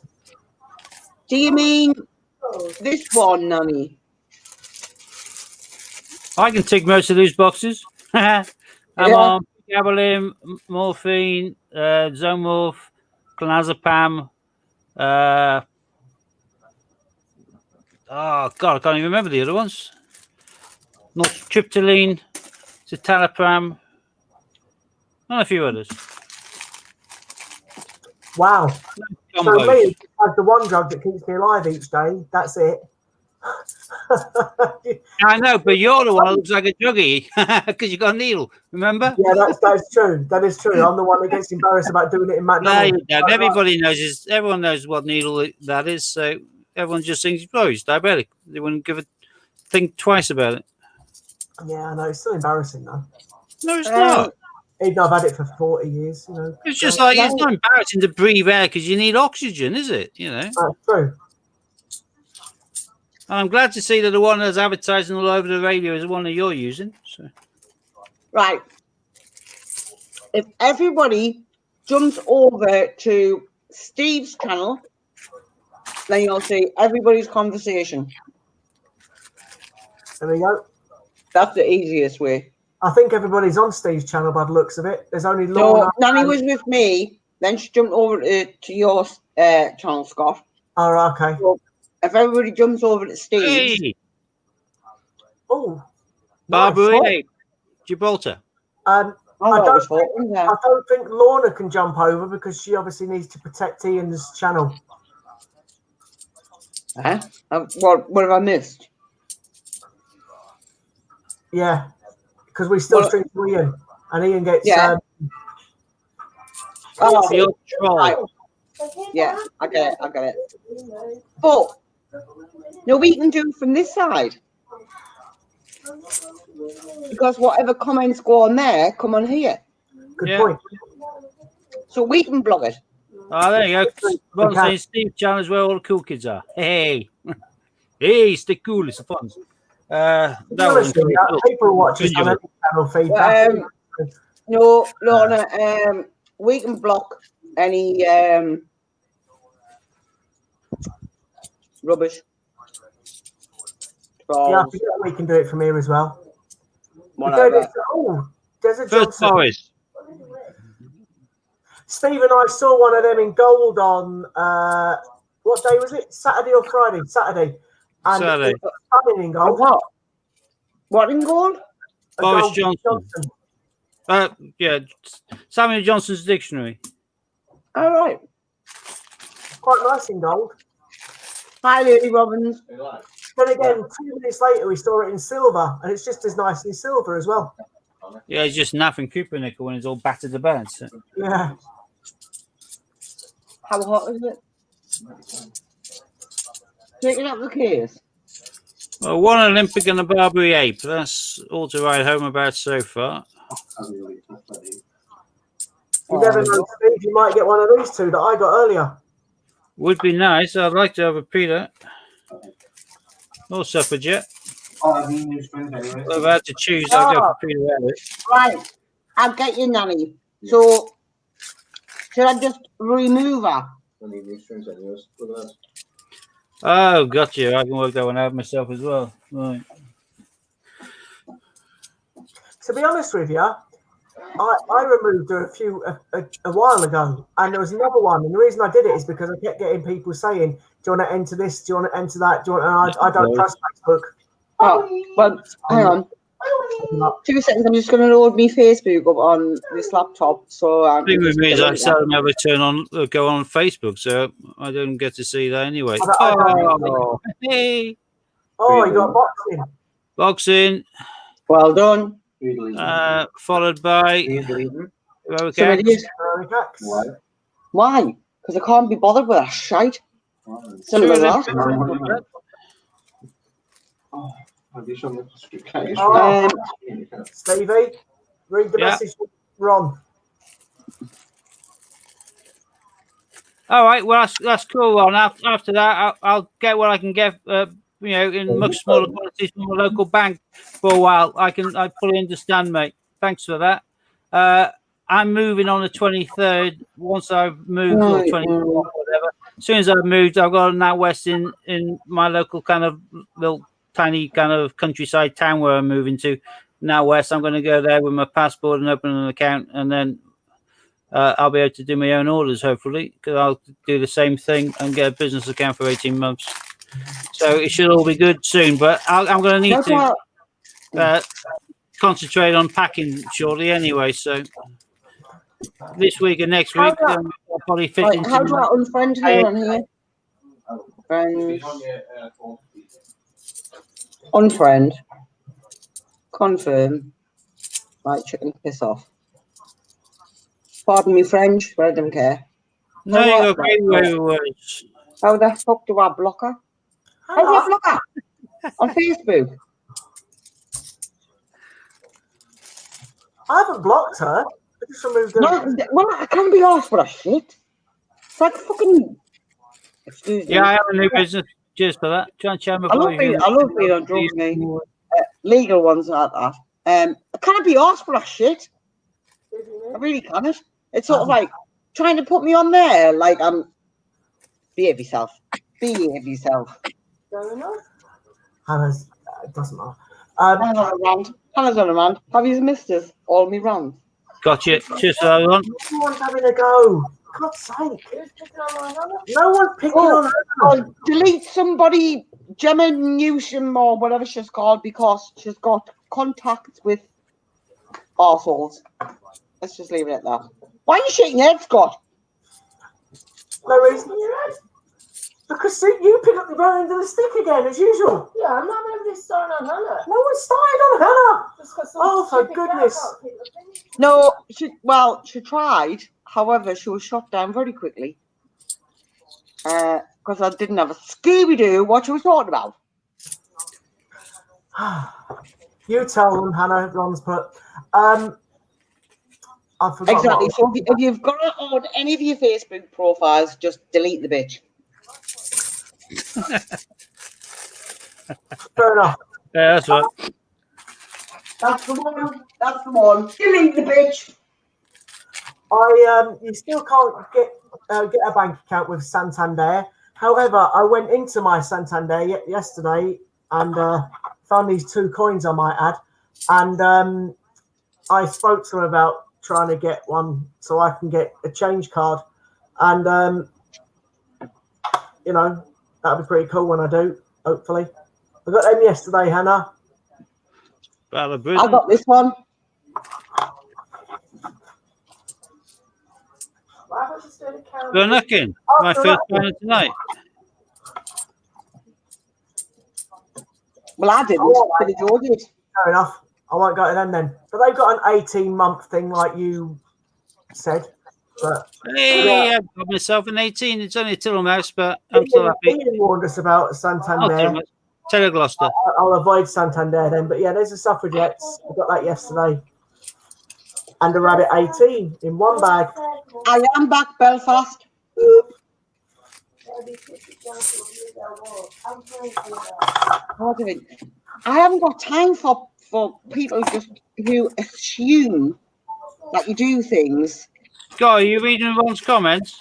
S4: Do you mean this one, Nanny?
S5: I can tick most of these boxes. I'm on Gabalim, morphine, Zomorph, clonazepam. Oh God, I can't even remember the other ones. Not tryptoline, citalopram, and a few others.
S1: Wow. So me, the one drug that keeps me alive each day. That's it.
S5: I know, but you're the one who looks like a druggie because you got a needle. Remember?
S1: Yeah, that's true. That is true. I'm the one that gets embarrassed about doing it in McDonald's.
S5: No, everybody knows this. Everyone knows what needle that is. So everyone just thinks, "Oh, he's diabetic." They wouldn't think twice about it.
S1: Yeah, I know. It's still embarrassing though.
S5: No, it's not.
S1: Even though I've had it for 40 years,
S5: It's just like it's not embarrassing to breathe air because you need oxygen, is it?
S1: That's true.
S5: And I'm glad to see that the one that's advertising all over the radio is the one that you're using. So.
S4: Right. If everybody jumps over to Steve's channel, then you'll see everybody's conversation.
S1: There we go.
S4: That's the easiest way.
S1: I think everybody's on Steve's channel by the looks of it. There's only Lorna.
S4: So Nanny was with me, then she jumped over to your channel, Scott.
S1: Oh, okay.
S4: So if everybody jumps over to Steve's.
S5: Hey.
S1: Oh.
S5: Barbara,
S1: Nice.
S5: Gibraltar.
S1: I don't think Lorna can jump over because she obviously needs to protect Ian's channel.
S4: Huh? What have I missed?
S1: Yeah, because we still stream to Ian, and Ian gets.
S4: Yeah.
S5: You're troll.
S4: Right. Yeah, I get it. But no, we can do from this side because whatever comments go on there come on here.
S1: Good point.
S4: So we can blog it.
S5: Oh, there you go. Well, saying Steve's channel is where all the cool kids are. Hey, hey, stay cool. It's fun.
S1: People watch this on any channel feedback.
S4: No, Lorna, we can block any rubbish.
S1: Yeah, I think we can do it from here as well. There's a
S5: First Forest.
S1: Stephen, I saw one of them in gold on what day was it? Saturday or Friday? Saturday. And
S5: Saturday.
S1: it was stunning in gold.
S4: What in gold?
S5: Boris Johnson. Yeah, Samuel Johnson's dictionary.
S4: All right.
S1: Quite nice in gold.
S4: Hi, Lady Robbins.
S1: Then again, 2 minutes later, we saw it in silver, and it's just as nice in silver as well.
S5: Yeah, it's just nothing Cooper nickel when it's all battered about. So.
S1: Yeah.
S4: How hot is it? Taking up the case.
S5: Well, one Olympic and a Barbary ape. That's all to write home about so far.
S1: You never know, Steve. You might get one of these two that I got earlier.
S5: Would be nice. I'd like to have a Peter. Or Suffragette. If I had to choose, I'd go for Peter Rabbit.
S4: Right. I'll get you, Nanny. So, should I just remove her?
S5: Oh, gotcha. I can work that one out myself as well. Right.
S1: To be honest with you, I removed her a while ago, and there was another one. And the reason I did it is because I kept getting people saying, "Do you want to enter this? Do you want to enter that? Do you want?" And I don't trust Facebook.
S4: Oh, well, hang on. 2 seconds. I'm just going to load me Facebook up on this laptop. So
S5: The thing with me is I seldom ever go on Facebook, so I don't get to see that anyway.
S1: Oh,
S5: Hey,
S1: oh, you got boxing.
S5: boxing,
S4: well done.
S5: followed by
S4: So it is. Why? Because I can't be bothered with that shite. Simple as that.
S1: Stevie, read the message from Ron.
S5: All right, well that's cool. Ron. After that, I'll get what I can get. In much smaller quantities from a local bank for a while. I fully understand, mate. Thanks for that. I'm moving on the 23rd. Once I've moved, or 24th, whatever. As soon as I've moved, I've got a NatWest in my local kind of little tiny kind of countryside town where I'm moving to. NatWest. I'm going to go there with my passport and open an account, and then I'll be able to do my own orders, hopefully, because I'll do the same thing and get a business account for 18 months. So it should all be good soon, but I'm going to need to concentrate on packing shortly anyway. So this week and next week, I'll probably fit into.
S4: How do I unfriend her on here? Friends. Unfriend. Confirm. Right, chicken piss off. Pardon me, French, but I don't care.
S5: No, you got great words.
S4: How the fuck do I block her? How do I block her? On Facebook.
S1: I haven't blocked her. I just removed her.
S4: No, well, I can't be asked for that shit. It's like fucking. Excuse me.
S5: Yeah, I have a new business. Cheers for that. Try and chat
S4: I love being on drugs, mate. Legal ones like that. I can't be asked for that shit. I really can't. It's sort of like trying to put me on there. Like behave yourself. Behave yourself.
S1: Hannah's, it doesn't matter.
S4: Hannah's on a rant. Hannah's on a rant. Have you missed us? All me rants.
S5: Gotcha. Cheers for that one.
S1: No one's having a go. For God's sake. No one's picking on her.
S4: Oh, delete somebody, Gemma Newsham or whatever she's called, because she's got contacts with arseholes. Let's just leave it at that. Why are you shaking your head, Scott?
S1: No reason. Because you pick up the wrong end of the stick again, as usual.
S3: Yeah, I'm not going to be starting on Hannah.
S1: No one started on Hannah.
S3: Just 'cause
S1: Oh, for
S3: stupid girl
S1: goodness.
S3: got people thinking.
S4: No, she tried. However, she was shot down very quickly. Because I didn't have a Scooby-Doo what she was talking about.
S1: You tell them, Hannah. Ron's put. I forgot.
S4: Exactly. So if you've got it on any of your Facebook profiles, just delete the bitch.
S1: Fair enough.
S5: Yeah, that's right.
S4: That's the one. That's the one. Delete the bitch.
S1: You still can't get a bank account with Santander. However, I went into my Santander yesterday and found these 2 coins, I might add, and I spoke to them about trying to get one so I can get a change card, and that'll be pretty cool when I do. Hopefully, I got them yesterday, Hannah.
S5: Battle of
S4: I
S5: Britain.
S4: got this one.
S3: just doing a count.
S5: Go knocking. My
S1: After
S5: first
S1: that-
S5: final tonight.
S4: Well, I didn't.
S1: Oh,
S4: But Joe did.
S1: Fair enough. I won't go to them then. But they've got an 18-month thing, like you said. But
S5: Hey, I've got myself an 18. It's only a Tittle Mouse, but I'm still happy.
S1: Ian warned us about
S5: Oh,
S1: Santander.
S5: Taylor Gloucester.
S1: I'll avoid Santander then. But yeah, there's the suffragettes. I got that yesterday. And a rabbit 18 in one bag.
S4: I am back, Belfast. What of it? I haven't got time for people just who assume that you do things.
S5: Guy, are you reading Ron's comments?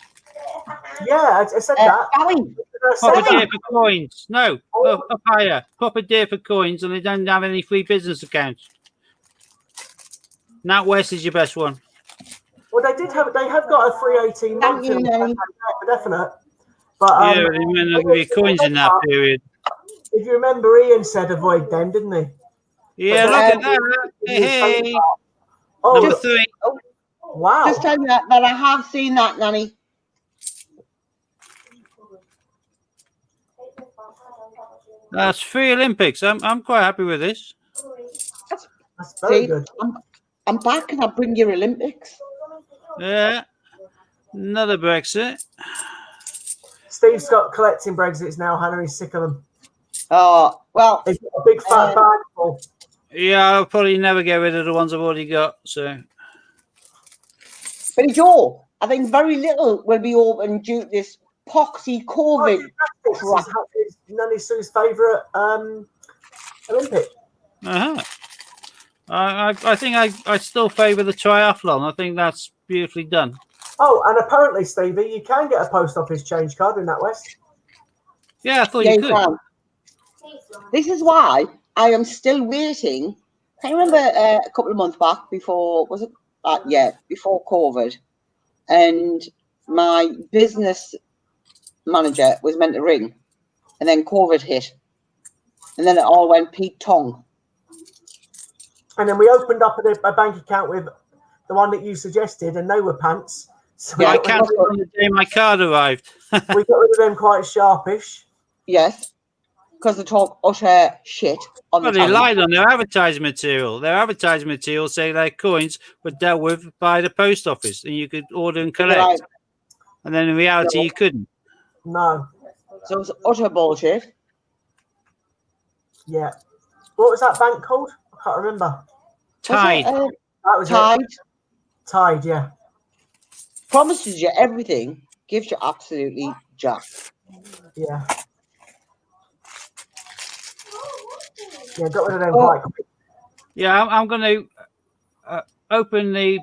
S1: Yeah, I said that.
S4: Gary,
S1: I said
S5: Pop a
S1: that.
S5: deer for coins. No, up higher. Pop a deer for coins, and they don't have any free business accounts. NatWest is your best one.
S1: Well, they have got a free 18
S4: Thank
S1: month
S4: you, Nelly.
S1: for definite. But
S5: Yeah, they may not give you coins in that period.
S1: if you remember, Ian said avoid them, didn't he?
S5: Yeah,
S1: But
S5: look at
S1: then-
S5: that. Hey,
S1: Oh,
S5: number 3.
S1: wow.
S4: just tell you that I have seen that, Nanny.
S5: That's 3 Olympics. I'm quite happy with this.
S1: That's very
S4: See,
S1: good.
S4: I'm back and I bring you Olympics.
S5: Yeah, another Brexit.
S1: Steve Scott collecting Brexits now, Hannah. He's sick of them.
S4: Oh, well,
S1: He's got a big fat bag full.
S5: Yeah, I'll probably never get rid of the ones I've already got. So
S4: but Joe, I think very little will be open due to this poxy COVID.
S1: It's Nanny Sue's favourite Olympic.
S5: uh-huh. I think I still favour the triathlon. I think that's beautifully done.
S1: Oh, and apparently, Stevie, you can get a post office change card in NatWest.
S5: Yeah, I thought
S4: Yeah,
S5: you
S4: you
S5: could.
S4: can. This is why I am still waiting. I remember a couple of months back before, was it? Before COVID. And my business manager was meant to ring. And then COVID hit. And then it all went Pete Tong.
S1: And then we opened up a bank account with the one that you suggested, and they were pants. So
S4: Yeah,
S5: I cancelled on the day my card arrived.
S1: we got rid of them quite sharpish.
S4: Yes. Because they talk utter shit on
S5: Well,
S4: the
S5: they
S4: telly.
S5: lied on their advertising material. Their advertising material say their coins were dealt with by the post office, and you could order and collect.
S4: Right.
S5: And then in reality,
S4: No.
S5: you couldn't.
S1: No.
S4: So it's utter bullshit.
S1: Yeah. What was that bank called? I can't remember.
S5: Tide.
S4: Was it,
S1: That was
S4: Tide
S1: it. Tide, yeah.
S4: promises you everything, gives you absolutely jack.
S1: Yeah. Yeah, got rid of them
S4: Oh.
S1: quite quick.
S5: Yeah, I'm going to open the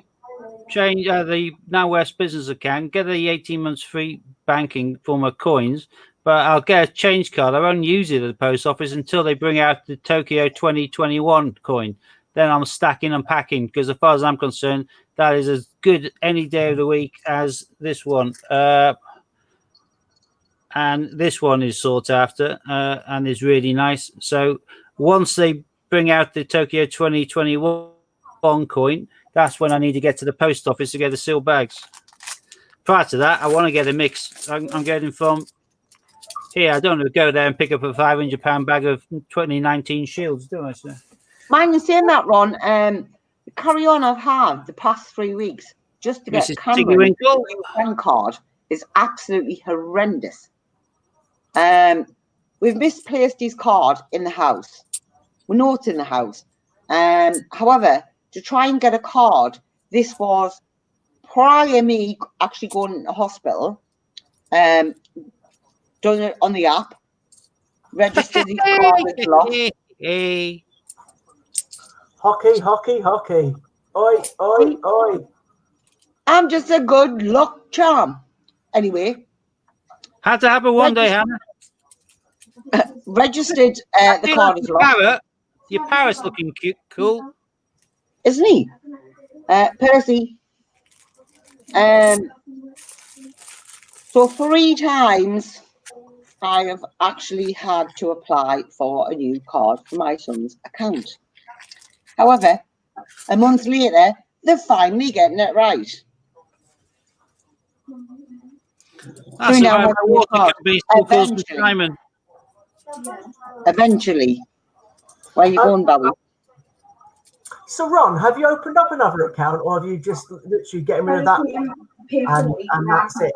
S5: change the NatWest business account, get the 18 months free banking for my coins, but I'll get a change card. I won't use it at the post office until they bring out the Tokyo 2021 coin. Then I'm stacking and packing because, as far as I'm concerned, that is as good any day of the week as this one. And this one is sought after and is really nice. So once they bring out the Tokyo 2021 coin, that's when I need to get to the post office to get the sealed bags. Prior to that, I want to get a mix. I'm getting from here. I don't want to go there and pick up a £500 bag of 2019 Shields, do I, sir?
S4: Mind you saying that, Ron, the carry on I've had the past 3 weeks just to get
S5: Mrs.
S4: Cameron
S5: Tiggerwinkle.
S4: a friend card is absolutely horrendous. We've misplaced his card in the house. We know it's in the house. However, to try and get a card, this was prior me actually going into hospital. Done it on the app. Registered his card as lost.
S5: Hey.
S1: Hockey, hockey, hockey. Oi, oi, oi.
S4: I'm just a good luck charm. Anyway,
S5: Had to happen one day, Hannah.
S4: registered the card as lost,
S5: Parrot. Your parrot's looking cute, cool.
S4: isn't he? Percy. So 3 times I have actually had to apply for a new card for my son's account. However, a month later, they're finally getting it right.
S5: That's
S4: now
S5: about
S4: have
S5: the
S4: you
S5: water
S4: got
S5: company still calls me
S4: eventually?
S5: Simon.
S4: Eventually. Where you going, Barry?
S1: So, Ron, have you opened up another account, or have you just literally getting rid of that and that's it?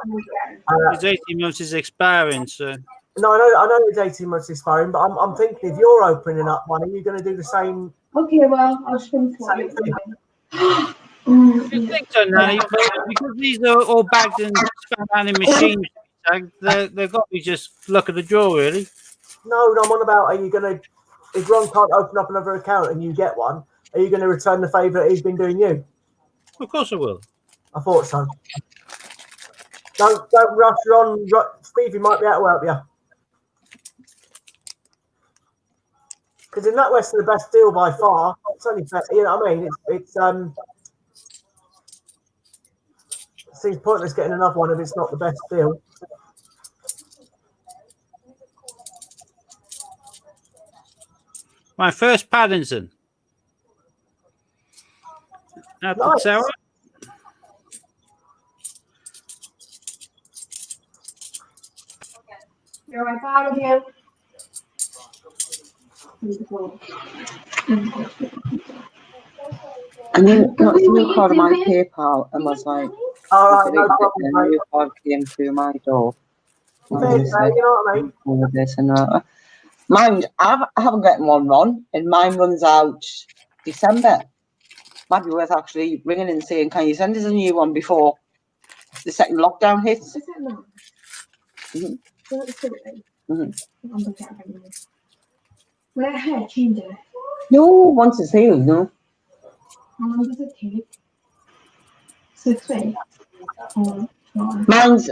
S5: His 18 months is expiring, so
S1: No, I know it's 18 months expiring, but I'm thinking if you're opening up one, are you going to do the same?
S3: Okay, well, I'll swim for
S1: Same thing.
S5: I think so, Nanny. But because these are all bagged and spat down in machines, they've got to be just luck of the draw, really.
S1: No, I'm on about. Are you going to? If Ron can't open up another account and you get one, are you going to return the favour that he's been doing you?
S5: Of course, I will.
S1: I thought so. Don't rush, Ron. Stevie might be able to help you. Because in that West, the best deal by far. It's only fair, you know what I mean. It seems pointless getting another one if it's not the best deal.
S5: My first Paddington. That's
S1: Nice.
S5: Sarah.
S3: You're right, proud of you.
S4: And then got a new card on my PayPal and was like,
S1: All right, no
S4: a
S1: problem, mate.
S4: new card came through my door.
S1: Fair play, you know what I mean?
S4: All of this and that. Mind, I haven't gotten one, Ron, and mine runs out December. Might be worth actually ringing and saying, can you send us a new one before the second lockdown hits?
S3: Is it not?
S4: Mhm.
S3: Mhm. Where I had changed it.
S4: No, once it's healed, no.
S3: How long does it take? 6 weeks.
S4: Mine's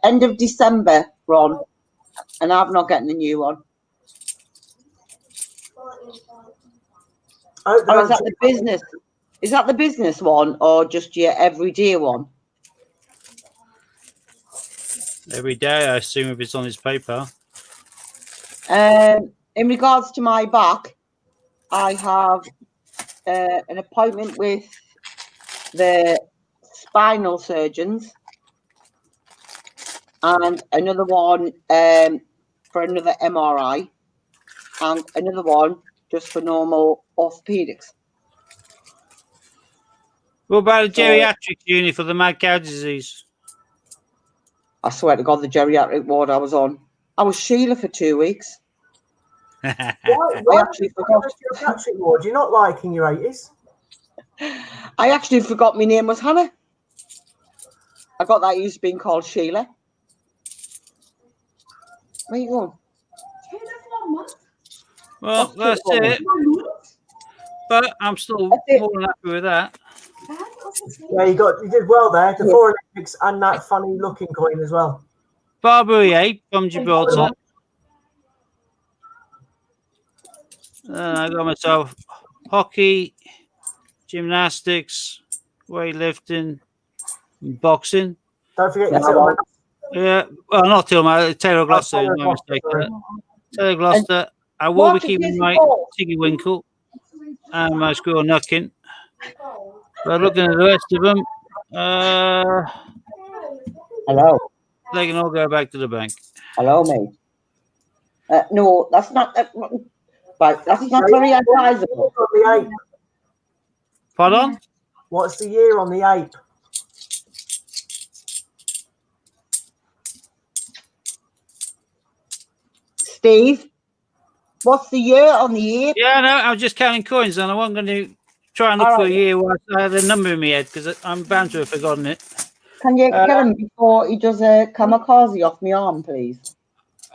S4: end of December, Ron, and I'm not getting a new one.
S1: I hope they
S4: Or is
S1: don't
S4: that the business? Is that the business one or just your everyday one?
S5: Every day, I assume, if it's on his PayPal.
S4: In regards to my back, I have an appointment with the spinal surgeons and another one for another MRI and another one just for normal orthopedics.
S5: What about a geriatric unit for the mad cow disease?
S4: I swear to God, the geriatric ward I was on. I was Sheila for 2 weeks.
S1: Why
S4: I actually forgot.
S1: Patrick Ward, you're not liking your 80s.
S4: I actually forgot my name was Hannah. I got that used to being called Sheila. Where you going?
S5: Well, that's it. But I'm still
S4: That's it.
S5: more than happy with that.
S1: Yeah, you did well there. The 4 Olympics and that funny looking coin as well.
S5: Barbary Ape from Gibraltar. I got myself hockey, gymnastics, weightlifting, and boxing.
S1: Don't forget
S4: Yeah,
S1: your Tillman.
S5: Yeah, well, not Taylor Gloucester is
S1: Taylor
S5: my
S1: Gloucester,
S5: mistake.
S1: sorry.
S5: Taylor Gloucester. I will be keeping my Tiggy Winkle and my Squirrel Nutkin. But looking at the rest of them,
S4: Hello.
S5: they can all go back to the bank.
S4: Hello, mate. No, that's not. But that's not very advisable.
S1: On the ape.
S5: Pardon?
S1: What's the year on the ape?
S4: Steve, what's the year on the 8th?
S5: Yeah, no, I was just counting coins and I wasn't going to try and look
S4: All
S5: for a
S4: right.
S5: year while I had a number in my head because I'm bound to have forgotten it.
S4: Can you get him before he does a kamikaze off my arm, please?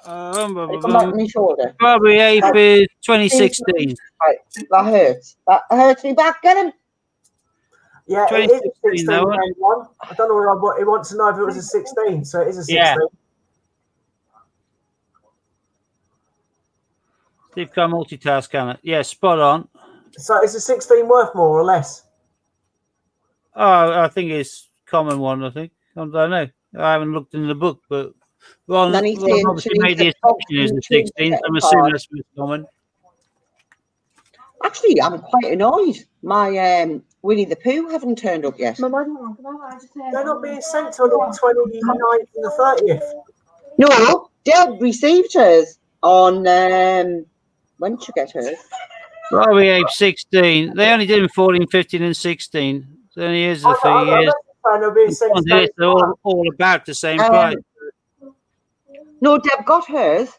S4: Come back on my shoulder.
S5: Barbary Ape is 2016.
S4: Right, that hurts. That hurts me back. Get him.
S1: Yeah, it is a
S5: 2016,
S1: 16
S5: that
S1: game one. I don't know what he wants to know if it was a 16, so it is a 16.
S5: Yeah. Steve can multitask, can it? Yeah, spot on.
S1: So is a 16 worth more or less?
S5: Oh, I think it's common one, I think. I don't know. I haven't looked in the book, but Ron
S4: Then he's saying
S5: obviously
S4: she
S5: made the
S4: needs
S5: assumption is
S4: to
S5: the
S4: choose a
S5: 16. I'm
S4: second
S5: assuming
S4: card.
S5: that's what's common.
S4: Actually, I'm quite annoyed. My Winnie the Pooh haven't turned up yet.
S1: They're not being sent till the 29th and the 30th.
S4: No, Deb received hers on, when did you get hers?
S5: Barbie Ape 16. They only did them 14, 15, and 16. So only is a few years.
S1: They're being sent today.
S5: They're all about the same price.
S4: No, Deb got hers.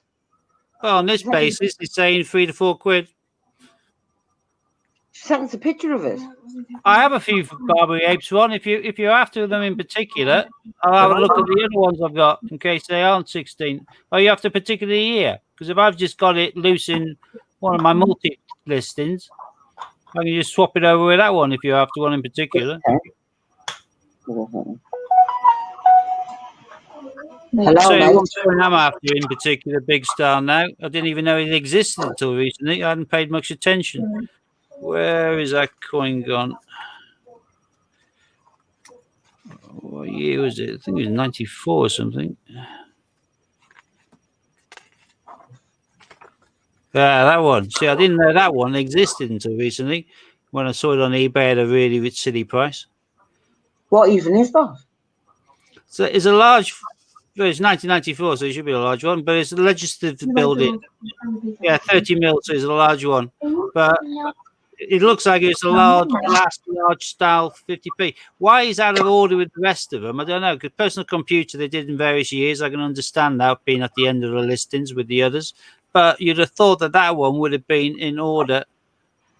S5: Well, on this basis, it's saying 3 to 4 quid.
S4: She sent us a picture of it.
S5: I have a few Barbie Apes, Ron. If you're after them in particular, I'll have a look at the other ones I've got in case they aren't 16. Are you after a particular year? Because if I've just got it loose in one of my multi listings, I can just swap it over with that one if you're after one in particular.
S4: Hello,
S5: So
S4: mate.
S5: what's one I'm after in particular, Big Star now? I didn't even know it existed until recently. I hadn't paid much attention. Where is that coin gone? What year was it? I think it was 94 or something. That one. See, I didn't know that one existed until recently when I saw it on eBay at a really silly price.
S4: What even is that?
S5: So it's a large. Well, it's 1994, so it should be a large one, but it's a legislative building. Yeah, 30 mil, so it's a large one. But it looks like it's a large style 50p. Why is out of order with the rest of them? I don't know. Because personal computer they did in various years. I can understand that being at the end of the listings with the others. But you'd have thought that one would have been in order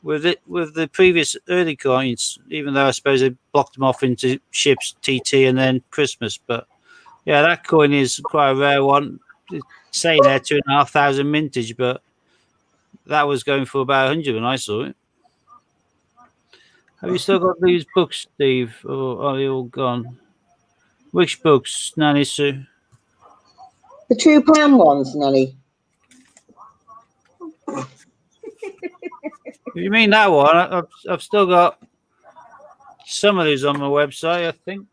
S5: with the previous early coins, even though I suppose they blocked them off into ships, TT, and then Christmas. But yeah, that coin is quite a rare one. It's saying there 2,500 mintage, but that was going for about 100 when I saw it. Have you still got these books, Steve, or are they all gone? Which books, Nanny Sue?
S4: The £2 ones, Nelly.
S5: If you mean that one, I've still got some of these on my website, I think.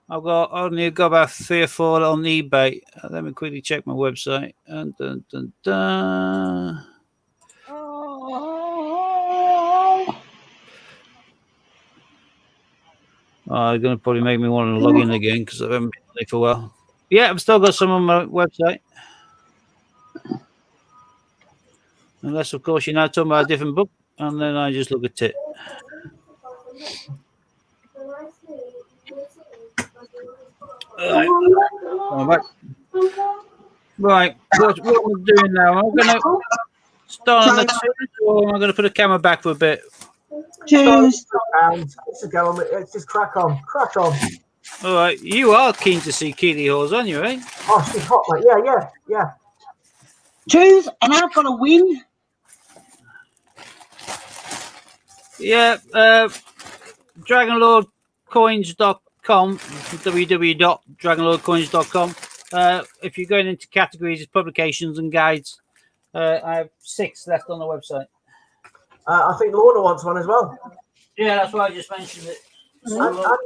S5: I've only got about 3 or 4 on eBay. Let me quickly check my website. Dun, dun, dun, dun. They're going to probably make me want to log in again because I haven't been there for a while. Yeah, I've still got some on my website. Unless, of course, you're now talking about a different book, and then I just look at it. Right, what we're doing now, I'm going to start on the twos, or am I going to put the camera back for a bit?
S4: Choose.
S1: Let's just crack on.
S5: All right, you are keen to see Keeley Halls, aren't you, eh?
S1: Oh, she's hot, mate. Yeah.
S4: Choose, and I've got to win.
S5: Yeah, DragonLordCoins.com, www.dragonlordcoins.com. If you're going into categories, it's publications and guides. I have 6 left on the website.
S1: I think Lorna wants one as well.
S5: Yeah, that's why I just mentioned it. As well.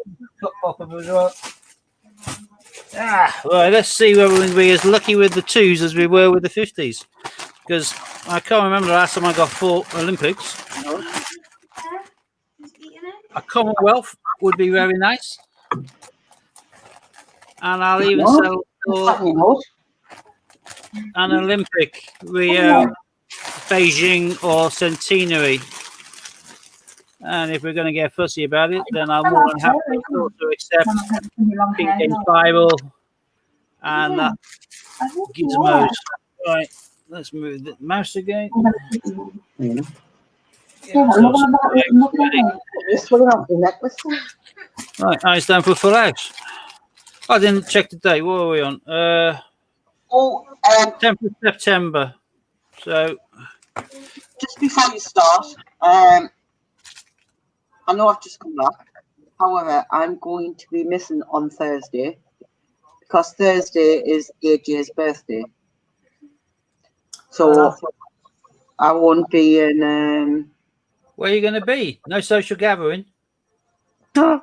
S5: Right, let's see whether we'll be as lucky with the 2s as we were with the 50s. Because I can't remember the last time I got 4 Olympics. A Commonwealth would be very nice. And I'll even sell for an Olympic, Rio, Beijing, or Centenary. And if we're going to get fussy about it, then I'm more than happy to accept King James Bible and that gizmos. Right, let's move the mouse again. Right, it's time for full house. I didn't check the date. What are we on? 10th of September. So,
S4: just before you start, I know I've just come back. However, I'm going to be missing on Thursday because Thursday is AJ's birthday. So I won't be in.
S5: Where are you going to be? No social gathering?
S1: Well,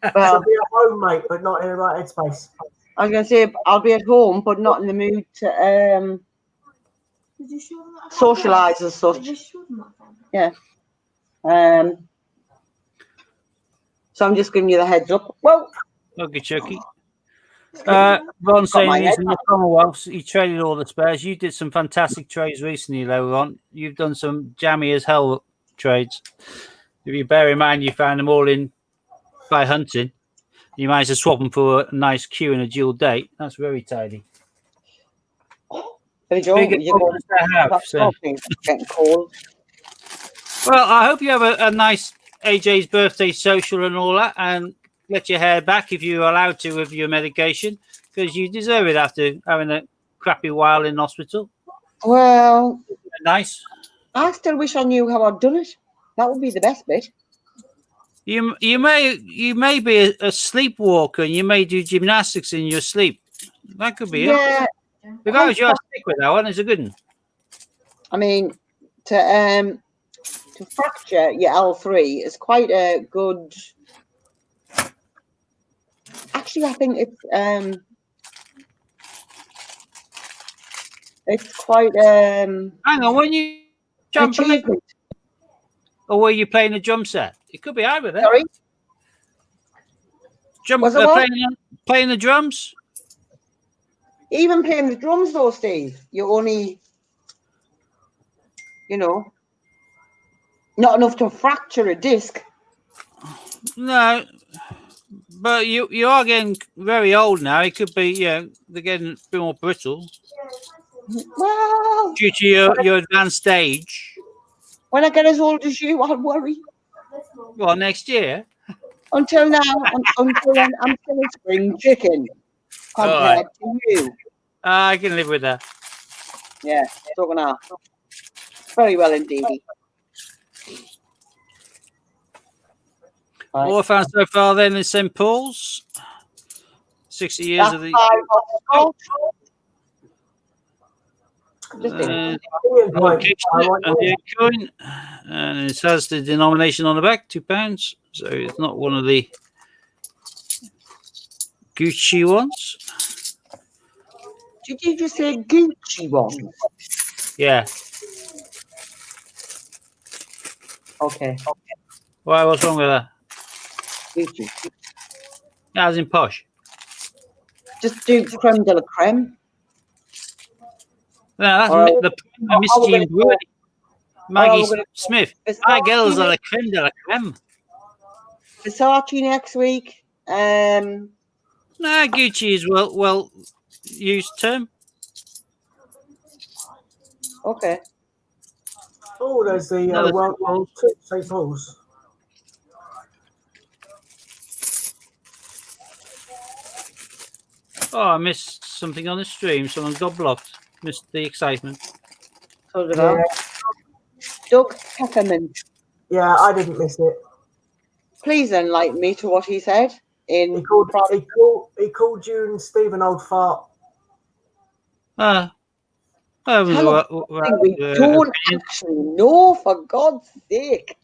S1: I'll be at home, mate, but not in the right headspace.
S4: I was going to say I'll be at home, but not in the mood to socialise as such. Yeah. So I'm just giving you the heads up. Well,
S5: Okay, Chucky. Ron saying
S4: my
S5: he's
S4: head.
S5: in the Commonwealth. He traded all the spares. You did some fantastic trades recently, though, Ron. You've done some jammy as hell trades. If you bear in mind, you found them all in by hunting. You managed to swap them for a nice Q and a dual date. That's very tidy.
S4: There you go.
S5: Big
S4: You're going
S5: to have. So.
S4: getting cold.
S5: Well, I hope you have a nice AJ's birthday social and all that, and get your hair back if you're allowed to with your medication, because you deserve it after having a crappy while in hospital.
S4: Well,
S5: Nice.
S4: I still wish I knew how I'd done it. That would be the best bit.
S5: You may be a sleepwalker and you may do gymnastics in your sleep. That could be it.
S4: Yeah,
S5: If I was you, I'd stick with that one. It's a good one.
S4: I mean, to fracture your L3 is quite a good. Actually, I think it's quite
S5: Hang on, when you
S4: an
S5: jump
S4: achievement.
S5: or were you playing a drum set? It could be either. Then.
S4: Sorry,
S5: Jump, playing the drums.
S4: even playing the drums though, Steve, you only, not enough to fracture a disc.
S5: No, but you are getting very old now. It could be, they're getting a bit more brittle
S4: Well,
S5: due to your advanced age.
S4: when I get as old as you, I'll worry.
S5: Well, next year.
S4: Until now, until then, I'm still a spring chicken compared to you.
S5: I can live with that.
S4: Yeah, so can I. Very well indeed. Right.
S5: All I found so far then in St. Paul's. 60 years
S4: That's
S5: of the
S4: 5 off Just
S5: coin, and it has the denomination on the back, £2. So it's not one of the Gucci ones.
S4: Did you just say Gucci ones?
S5: Yeah.
S4: Okay.
S5: Why? What's wrong with that?
S4: Gucci.
S5: Yeah, as in posh.
S4: Just do creme de la creme.
S5: No, that's
S4: All right.
S5: the Miss Jean Brewer. Maggie
S4: we're gonna-
S5: Smith.
S4: Versace
S5: My girls are the creme de la creme.
S4: Versace next week.
S5: No, Gucci is well used term.
S4: Okay.
S1: Oh, there's the
S5: Another
S1: World
S5: St. Paul's.
S1: St. Paul's.
S5: Oh, I missed something on the stream. Someone got blocked. Missed the excitement.
S4: So did
S1: Yeah.
S4: I. Doug Peppermint.
S1: Yeah, I didn't miss it.
S4: Please enlighten me to what he said.
S1: He called you and Steve an old fart.
S5: I
S4: We don't actually know, for God's sake.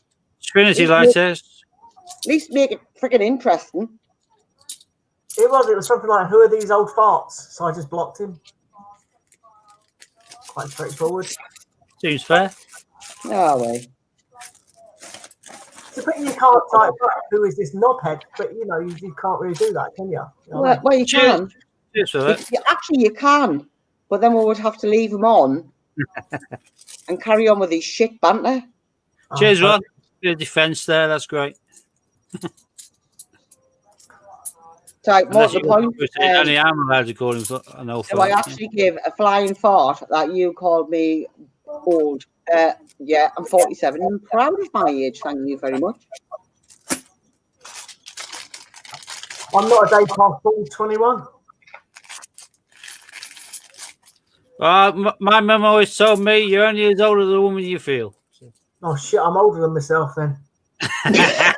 S5: Trinity light test.
S4: At least make it freaking interesting.
S1: It was something like, who are these old farts? So I just blocked him. Quite straightforward.
S5: Seems fair.
S4: No way.
S1: So you can't type, who is this knobhead? But you can't really do that, can you?
S4: Well, you
S5: Cheers.
S4: can.
S5: Cheers for that.
S4: Actually, you can. But then we would have to leave him on and carry on with his shit banter.
S5: Cheers, Ron. Good defence there. That's great.
S4: So, more
S5: Unless
S4: to the
S5: you
S4: point,
S5: only I'm allowed to call him an old
S4: so I
S5: fart.
S4: actually gave a flying fart that you called me old. Yeah, I'm 47. I'm proud of my age. Thank you very much.
S1: I'm not a day past full 21.
S5: My mum always told me you're only as old as the woman you feel.
S1: Oh shit, I'm older than myself then.
S5: I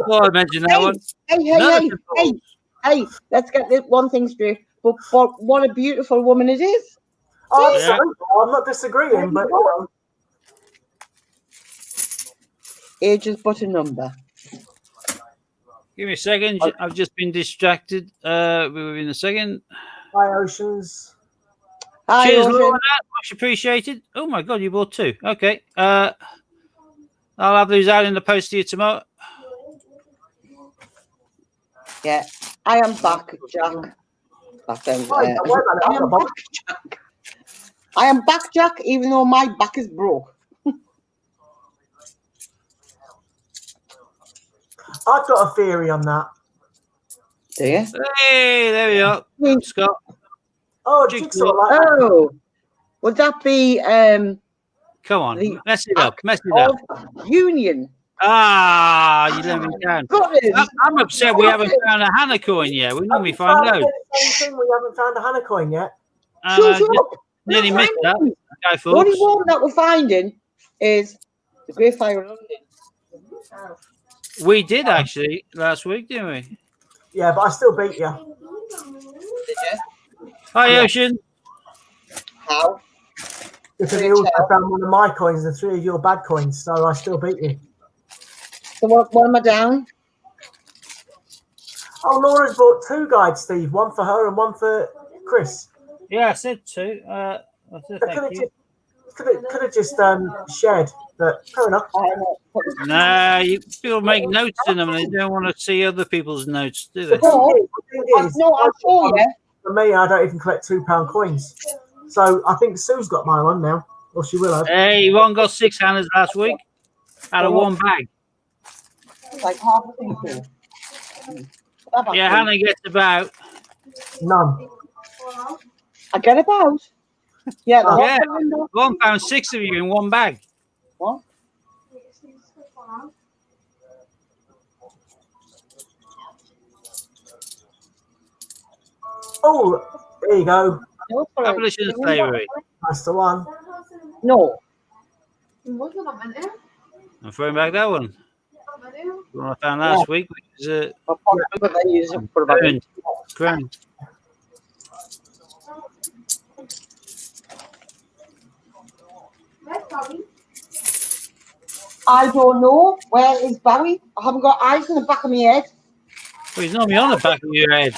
S5: thought I'd mention that one.
S4: Hey, let's get this one thing straight. But what a beautiful woman it is.
S1: Oh,
S5: Yeah.
S1: I'm not disagreeing, but
S4: Age is but a number.
S5: Give me a second. I've just been distracted. Within a second.
S1: Hi, Oceans.
S4: Hi,
S5: Cheers,
S4: Ocean.
S5: Laura. Much appreciated. Oh my God, you bought 2. Okay. I'll have those out in the post to you tomorrow.
S4: Yeah, I am back, Jack. Back then,
S1: Oh, don't worry about it,
S4: I
S1: I've
S4: am
S1: got
S4: back, Jack. I am back, Jack, even though my back is broke.
S1: I've got a theory on that.
S4: Do you?
S5: Hey, there we are, Scott.
S1: Oh,
S5: Jigsaw.
S1: Jigsaw, like that.
S4: Oh, would that be
S5: Come on,
S4: The
S5: mess it up, mess it up.
S4: of union?
S5: Ah, you let me down.
S4: Got it.
S5: I'm upset we haven't found a Hannah coin yet. We normally find
S1: Found
S5: those.
S1: the same thing, we haven't found a Hannah coin yet.
S5: And I
S4: Shut
S5: just
S4: up.
S5: nearly
S4: We're
S5: missed that.
S4: finding-
S5: Okay,
S4: The only
S5: folks.
S4: one that we're finding is the Great Fire of London.
S5: We did actually last week, didn't we?
S1: Yeah, but I still beat you.
S4: Did you?
S5: Hi,
S1: Yeah.
S5: Ocean.
S4: How?
S1: Because
S4: Can
S1: he
S4: you
S1: also
S4: tell?
S1: found one of my coins and 3 of your bad coins, so I still beat you.
S4: So what am I down?
S1: Oh, Laura's bought 2 guides, Steve. One for her and one for Chris.
S5: Yeah, I said two. I said
S1: Could
S5: thank
S1: have
S5: you.
S1: just, could have just shared, but fair enough.
S5: Nah, people make notes in them and they don't want to see other people's notes, do they?
S1: The thing is,
S4: No, I'll show you.
S1: for me, I don't even collect £2 coins. So I think Sue's got my one now, or she will have.
S5: Hey, one got 6 Hannahs last week out of one bag.
S4: Like half a thing too.
S5: Yeah, Hannah gets about.
S1: None.
S4: I get about. Yeah, the
S5: Yeah.
S4: whole window.
S5: 1 found 6 of you in one bag.
S4: What?
S1: Oh, there you go.
S4: No, for
S5: Abolition of slavery.
S1: That's the one.
S4: No.
S5: I'm throwing back that one. The one I found last week, which is
S4: But they use it for about
S5: crown.
S4: I don't know. Where is Barry? I haven't got eyes in the back of my head.
S5: Well, he's normally on the back of your head.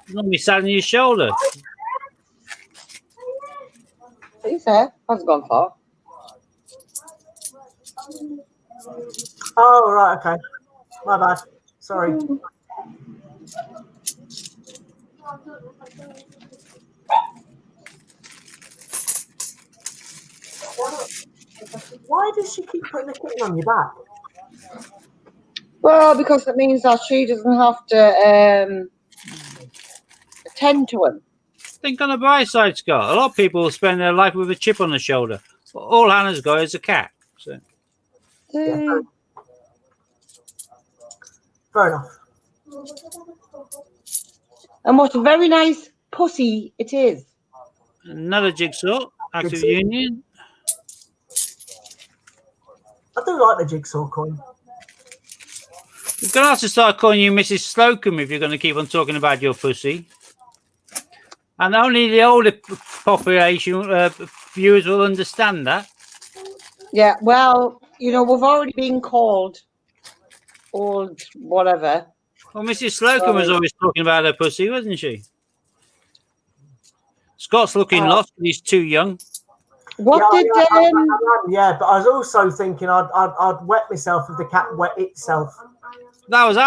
S5: He's normally sat on your shoulder.
S4: He's there. Hasn't gone far.
S1: Oh, right, okay. My bad. Sorry. Why does she keep putting the kitten on your back?
S4: Well, because it means that she doesn't have to attend to him.
S5: Think on the bright side, Scott. A lot of people spend their life with a chip on the shoulder. But all Hannah's got is a cat. So
S1: Yeah. Fair enough.
S4: And what a very nice pussy it is.
S5: another Jigsaw, active union.
S1: I do like the Jigsaw coin.
S5: You're going to have to start calling you Mrs. Slocum if you're going to keep on talking about your pussy. And only the older population viewers will understand that.
S4: Yeah, well, you know, we've already been called old whatever.
S5: Well, Mrs. Slocum was always talking about her pussy, wasn't she? Scott's looking lost. He's too young.
S4: What
S1: yeah,
S4: did
S1: yeah, but I was also thinking I'd wet myself if the cat wet itself.
S5: That's what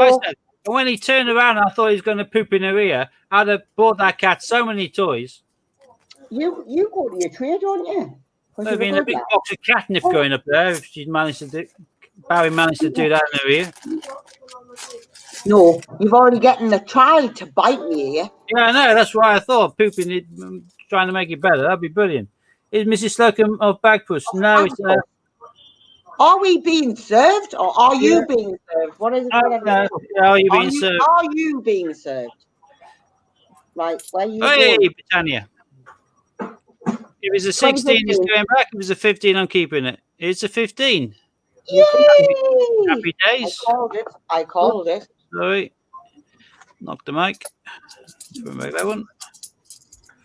S5: I said. And when he turned around, I thought he was going to poop in her ear. I'd have bought that cat so many toys.
S4: you go to your tree, don't you?
S5: There'd been a big box of catnip going up there if she'd managed to do. Barry managed to do that in her ear.
S4: No, you've already gotten the child to bite me here.
S5: Yeah, I know. That's why I thought pooping it, trying to make it better. That'd be brilliant. Is Mrs. Slocum of Bagpuss? No, it's.
S4: Are we being served or are you being served? What is it?
S5: Are you being served?
S4: Are you being served? Right, where you
S5: Hey,
S4: going?
S5: Britannia. If it's a 16, it's going back. If it's a 15, I'm keeping it. It's a 15.
S4: Yay!
S5: Happy days.
S4: I called it.
S5: Sorry. Knock the mic. Let's make that one.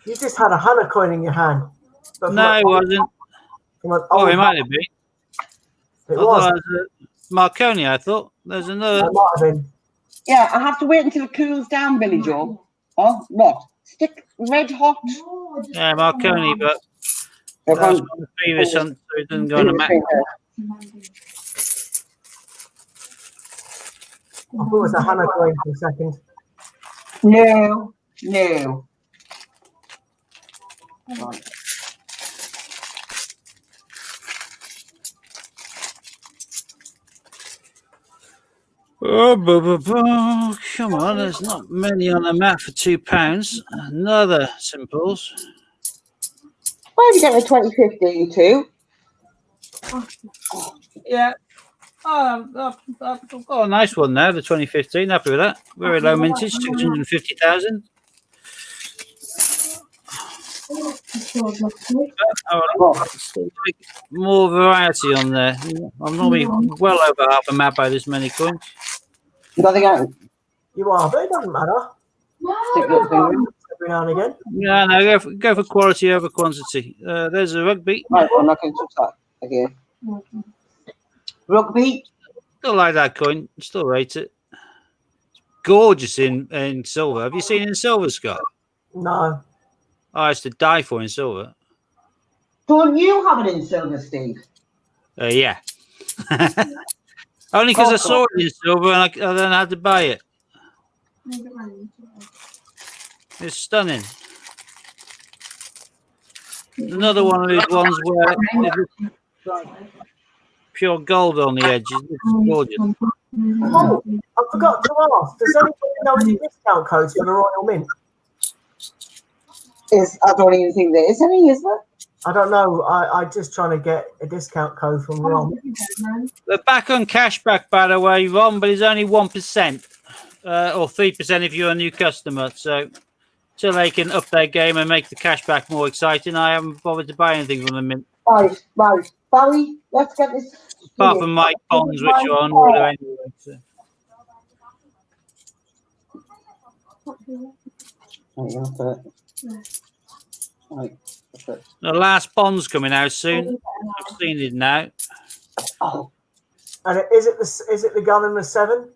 S1: You just had a Hannah coin in your hand. But
S5: No, it wasn't. Oh, it might have been.
S1: It
S5: I
S1: was.
S5: thought it was Marconi, I thought. There's another.
S1: It might have been.
S4: Yeah, I have to wait until it cools down, Billy Joe. Oh, what? Stick red hot.
S5: Yeah, Marconi, but that's on the previous one, so it doesn't go on the map.
S1: I thought it was a Hannah coin for a second.
S4: No, no. Right.
S5: Oh, come on, there's not many on the map for £2. Another simples.
S4: Where have you got the 2015 to?
S5: Yeah. Oh, I've got a nice one now, the 2015. Happy with that. Very low mintage, 650,000. More variety on there. I'm normally well over half a map by this many coins.
S4: Nothing out.
S1: You are, but it doesn't matter. Every now and again.
S5: Yeah, no, go for quality over quantity. There's a rugby.
S4: Right, I'm not going to touch that again. Rugby.
S5: Still like that coin. Still rate it. Gorgeous in silver. Have you seen it in silver, Scott?
S1: No.
S5: Oh, it's to die for in silver.
S4: Don't you have it in silver, Steve?
S5: Yeah. Only because I saw it in silver and I then had to buy it. It's stunning. Another one of these ones where it's pure gold on the edges. It's gorgeous.
S1: Oh, I forgot to ask. Does anybody know any discount codes for the Royal Mint?
S4: I don't even think there is any, is there?
S1: I don't know. I'm just trying to get a discount code from Royal Mint.
S5: They're back on cashback, by the way, Ron, but it's only 1% or 3% if you're a new customer. So till they can up their game and make the cashback more exciting, I haven't bothered to buy anything from the Mint.
S4: Right. Barry, let's get this.
S5: Apart from my bonds, which are on order anyway. So.
S4: Right.
S5: The last bond's coming out soon. I've seen it now.
S4: Oh.
S1: And is it the gun and the 7?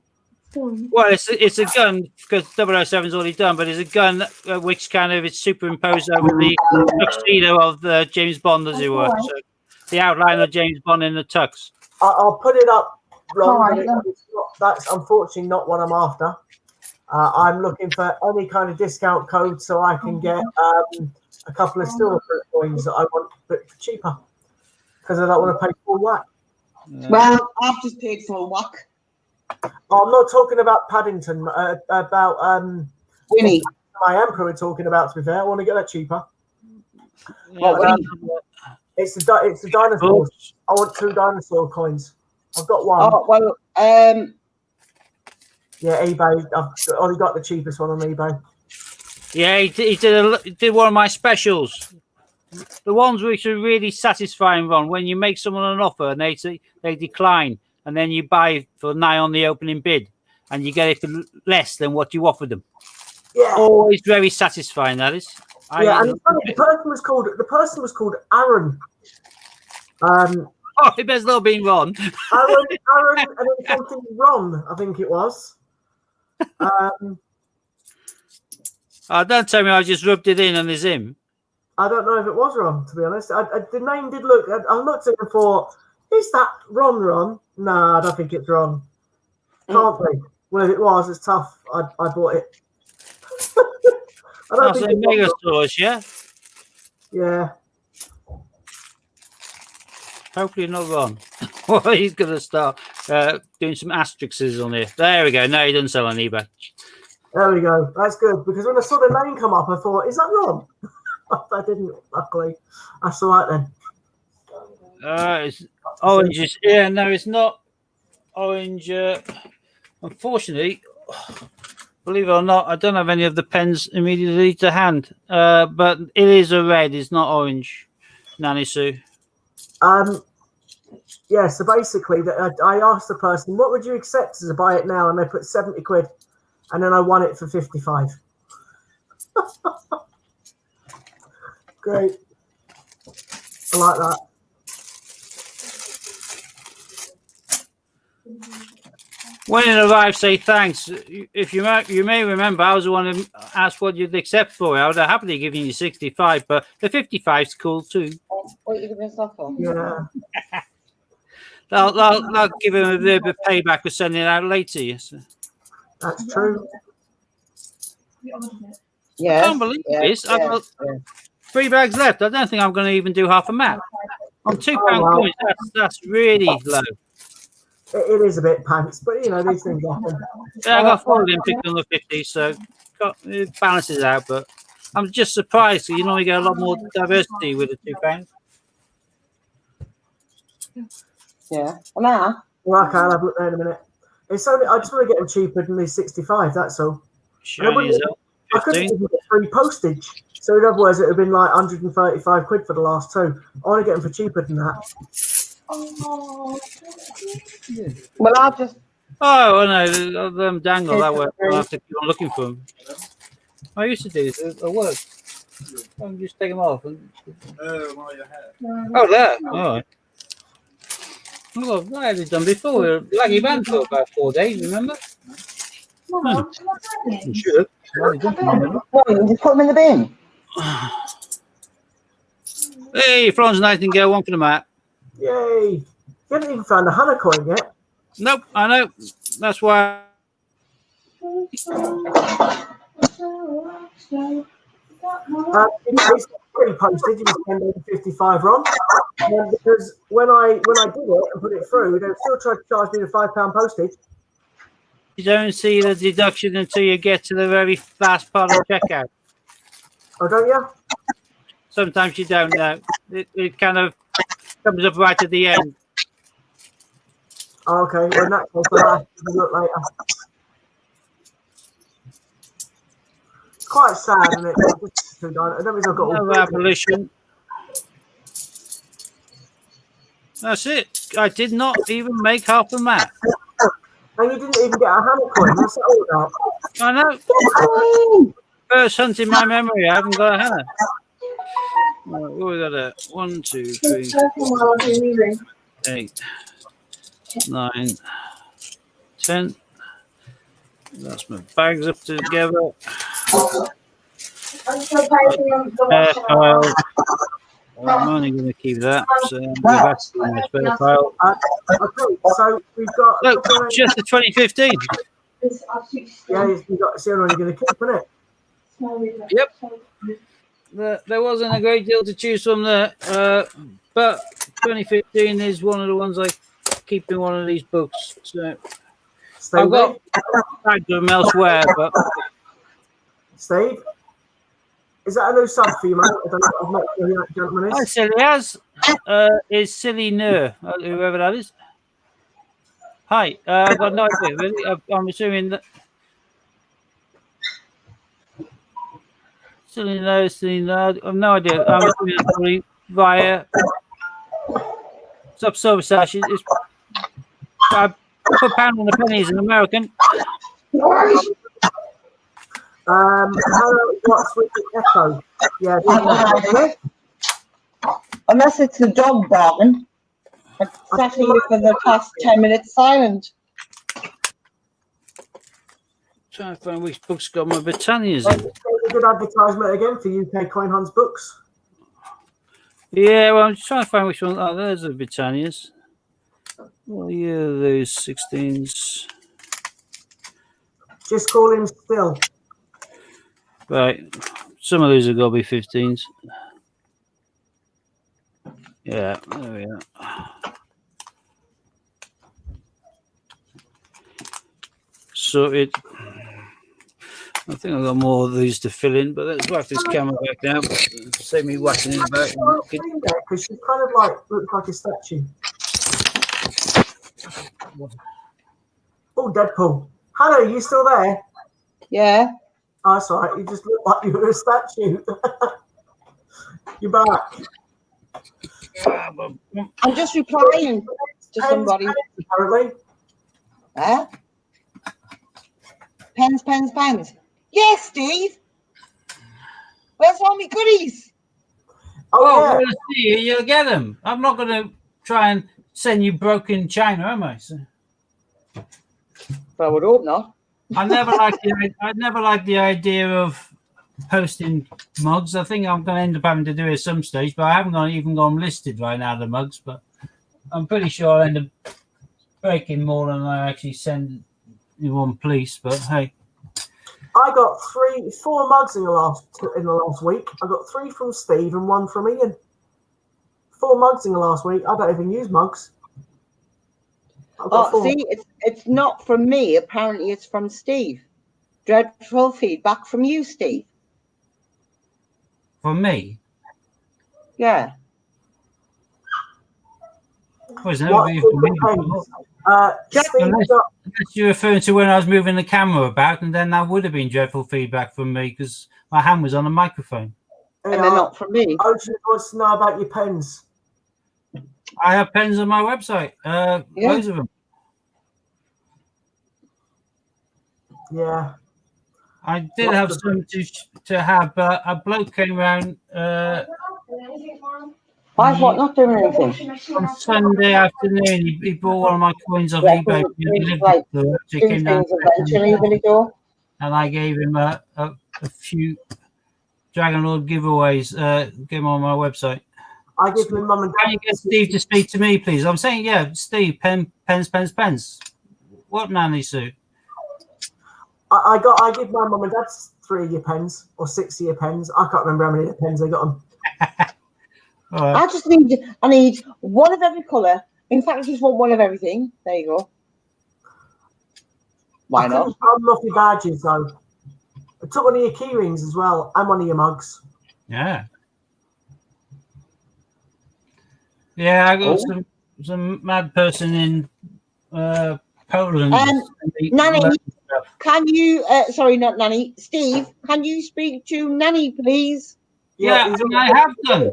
S5: Well, it's a gun because 007's already done, but it's a gun which kind of is superimposed over the tuxedo of James Bond, as it were. So the outline of James Bond in the tux.
S1: I'll put it up, Ron.
S3: Right.
S1: That's unfortunately not what I'm after. I'm looking for any kind of discount code so I can get a couple of silver coins that I want a bit cheaper because I don't want to pay full whack.
S4: Well, I've just paid full whack.
S1: I'm not talking about Paddington, about
S4: Winnie.
S1: my Emperor we're talking about, to be fair. I want to get that cheaper.
S5: Yeah,
S1: It's the dinosaurs. I want 2 dinosaur coins. I've got one.
S4: Oh, well,
S1: Yeah, eBay. I've only got the cheapest one on eBay.
S5: yeah, he did one of my specials. The ones which are really satisfying, Ron, when you make someone an offer and they decline, and then you buy for nigh on the opening bid, and you get it for less than what you offered them.
S1: Yeah.
S5: Always very satisfying. That is.
S1: Yeah, and it's funny, the person was called Aaron.
S5: Oh, it better not been Ron.
S1: Aaron, and then something Ron, I think it was.
S5: Don't tell me I just rubbed it in and there's him.
S1: I don't know if it was Ron, to be honest. The name did look. I looked at it and thought, is that Ron? No, I don't think it's Ron. Can't be. Well, if it was, it's tough. I bought it. I don't
S5: That's a
S1: think
S5: mega
S1: it was
S5: source, yeah?
S1: Yeah.
S5: Hopefully not Ron. Well, he's going to start doing some asterisks on here. There we go. No, he doesn't sell on eBay.
S1: There we go. That's good because when I saw the name come up, I thought, is that Ron? I didn't. Luckily, that's all right then.
S5: It's orange. Yeah, no, it's not orange. Unfortunately, believe it or not, I don't have any of the pens immediately to hand. But it is a red. It's not orange. Nanny Sue.
S1: Yeah. So basically, I asked the person, "What would you accept as a buy it now?" And they put 70 quid, and then I won it for 55. Great. I like that.
S5: When it arrives, say thanks. If you may remember, I was the one who asked what you'd accept for it. I would have happily given you 65, but the 55 is cool too.
S4: What are you giving us off for?
S1: Yeah.
S5: I'll give him a bit of a payback for sending it out later. Yes.
S1: That's true.
S5: I
S4: Yes.
S5: can't believe
S4: yes,
S5: this. I've
S4: yes,
S5: got
S4: yes.
S5: 3 bags left. I don't think I'm going to even do half a map. On £2
S1: wow.
S5: coins, that's really low.
S1: It is a bit pants, but you know, these things happen.
S5: Yeah, I got 4 of them picked on the 50, so it balances out. But I'm just surprised. You normally get a lot more diversity with the £2.
S4: Yeah. Nah.
S1: Well, okay, I'll have a look there in a minute. It's only, I just want to get them cheaper than these 65, that's all.
S5: Shiny as hell.
S1: I couldn't
S5: 15.
S1: even get free postage. So in other words, it would have been like 135 quid for the last 2. I want to get them for cheaper than that.
S4: Well, I'll just.
S5: Oh, I know. Them dangle that way. I'll have to keep on looking for them. I used to do this at work. I'll just take them off. And... Oh, there. All right. Oh, I had it done before. We were laggy band for about 4 days, remember? You should have.
S4: No, you put them in the bin.
S5: Hey, Florence Nightingale, one for the map.
S1: Yay! You haven't even found a Hannah coin yet.
S5: Nope, I know. That's why.
S1: It's pretty postage. You spend over 55 RON. Because when I did it and put it through, they still tried to charge me the £5 postage.
S5: You don't see the deduction until you get to the very last part of checkout.
S1: Oh, don't you?
S5: Sometimes you don't know. It kind of comes up right at the end.
S1: Oh, okay. Well, in that case, I'll have to look later. It's quite sad, isn't it? I don't think I've got all
S5: No abolition. That's it. I did not even make half a map.
S1: And you didn't even get a Hannah coin. What's it all about?
S5: I know. First hunt in my memory, I haven't got a Hannah. Right, what we got there? 1, 2, 3, 4, 8, 9, 10. That's my bags up together. I'm only going to keep that. So that's in my spare file.
S1: Okay, so we've got.
S5: Look, just the 2015.
S1: Yeah, you've got. It's the only one you're going to keep, isn't it?
S5: Yep. There wasn't a great deal to choose from there, but 2015 is one of the ones I keep in one of these books. So
S1: Steve,
S5: I've got bags of them elsewhere, but
S1: Steve, is that a new sub for you, mate? I don't know. I've not sure who that gentleman
S5: hi,
S1: is.
S5: Silly as is Silly Nur, whoever that is. Hi, I've got no idea. Really, I'm assuming that. Silly No, I've no idea. I'm assuming it's probably via Sub Silver Sash. I put pound on the pennies in American.
S1: What's with the echo? Yeah.
S4: Unless it's the dog barking. It's setting you for the past 10 minutes silent.
S5: Trying to find which book's got my Britannias in.
S1: A good advertisement again for UK Coin Hunts books.
S5: Yeah, well, I'm just trying to find which one. Oh, there's the Britannias. Well, yeah, those 16s.
S1: Just call him Still.
S5: Right. Some of those have got to be 15s. Yeah, there we are. Sorted. I think I've got more of these to fill in, but let's whack this camera back now. Save me whacking it back.
S1: Because she kind of like looks like a statue. Oh, Deadpool. Hannah, you still there?
S4: Yeah.
S1: Oh, that's all right. You just look like you were a statue. You're back.
S4: I'm just replying to somebody.
S1: Apparently.
S4: Huh? Pens. Yes, Steve. Where's all my goodies?
S1: Oh, yeah.
S5: We'll see. You'll get them. I'm not going to try and send you broken china, am I? So,
S4: But I would hope not.
S5: I never liked the idea of posting mugs. I think I'm going to end up having to do it at some stage, but I haven't even got them listed right now, the mugs. But
S2: I'm pretty sure I'll end up breaking more than I actually send you on police. But hey,
S1: I got 4 mugs in the last week. I got 3 from Steve and 1 from Ian. 4 mugs in the last week. I don't even use mugs. I've got 4.
S4: See, it's not from me. Apparently, it's from Steve. Dreadful feedback from you, Steve.
S2: from me,
S4: Yeah.
S2: was never
S1: What
S2: been from me
S1: depends.
S2: before.
S1: Steve
S2: Unless
S1: got,
S2: you're referring to when I was moving the camera about, and then that would have been dreadful feedback from me because my hand was on the microphone.
S4: And they're not from me.
S1: Ocean wants to know about your pens.
S2: I have pens on my website, loads of them.
S1: Yeah.
S2: I did have some to have, but a bloke came around
S4: Why is what not doing anything?
S2: on Sunday afternoon. He bought one of my coins off eBay. He lived
S4: Like,
S2: so he
S4: do
S2: came down
S4: things eventually, will he do?
S2: and I gave him a few Dragon Lord giveaways. Get them on my website.
S1: I give my mum and
S2: Can you
S1: dad.
S2: get Steve to speak to me, please? I'm saying, yeah, Steve, pens. What, Nanny Sue?
S1: I give my mum and dad 3 of your pens or 6 of your pens. I can't remember how many of the pens I got them.
S2: All right.
S4: I need one of every colour. In fact, I just want one of everything. There you go. Why
S1: I
S4: not?
S1: couldn't find enough of your badges though. I took one of your key rings as well and one of your mugs.
S2: Yeah. Yeah, I got some mad person in Poland.
S4: Nanny, can you? Sorry, not Nanny. Steve, can you speak to Nanny, please?
S2: Yeah,
S1: he's
S2: and I have done.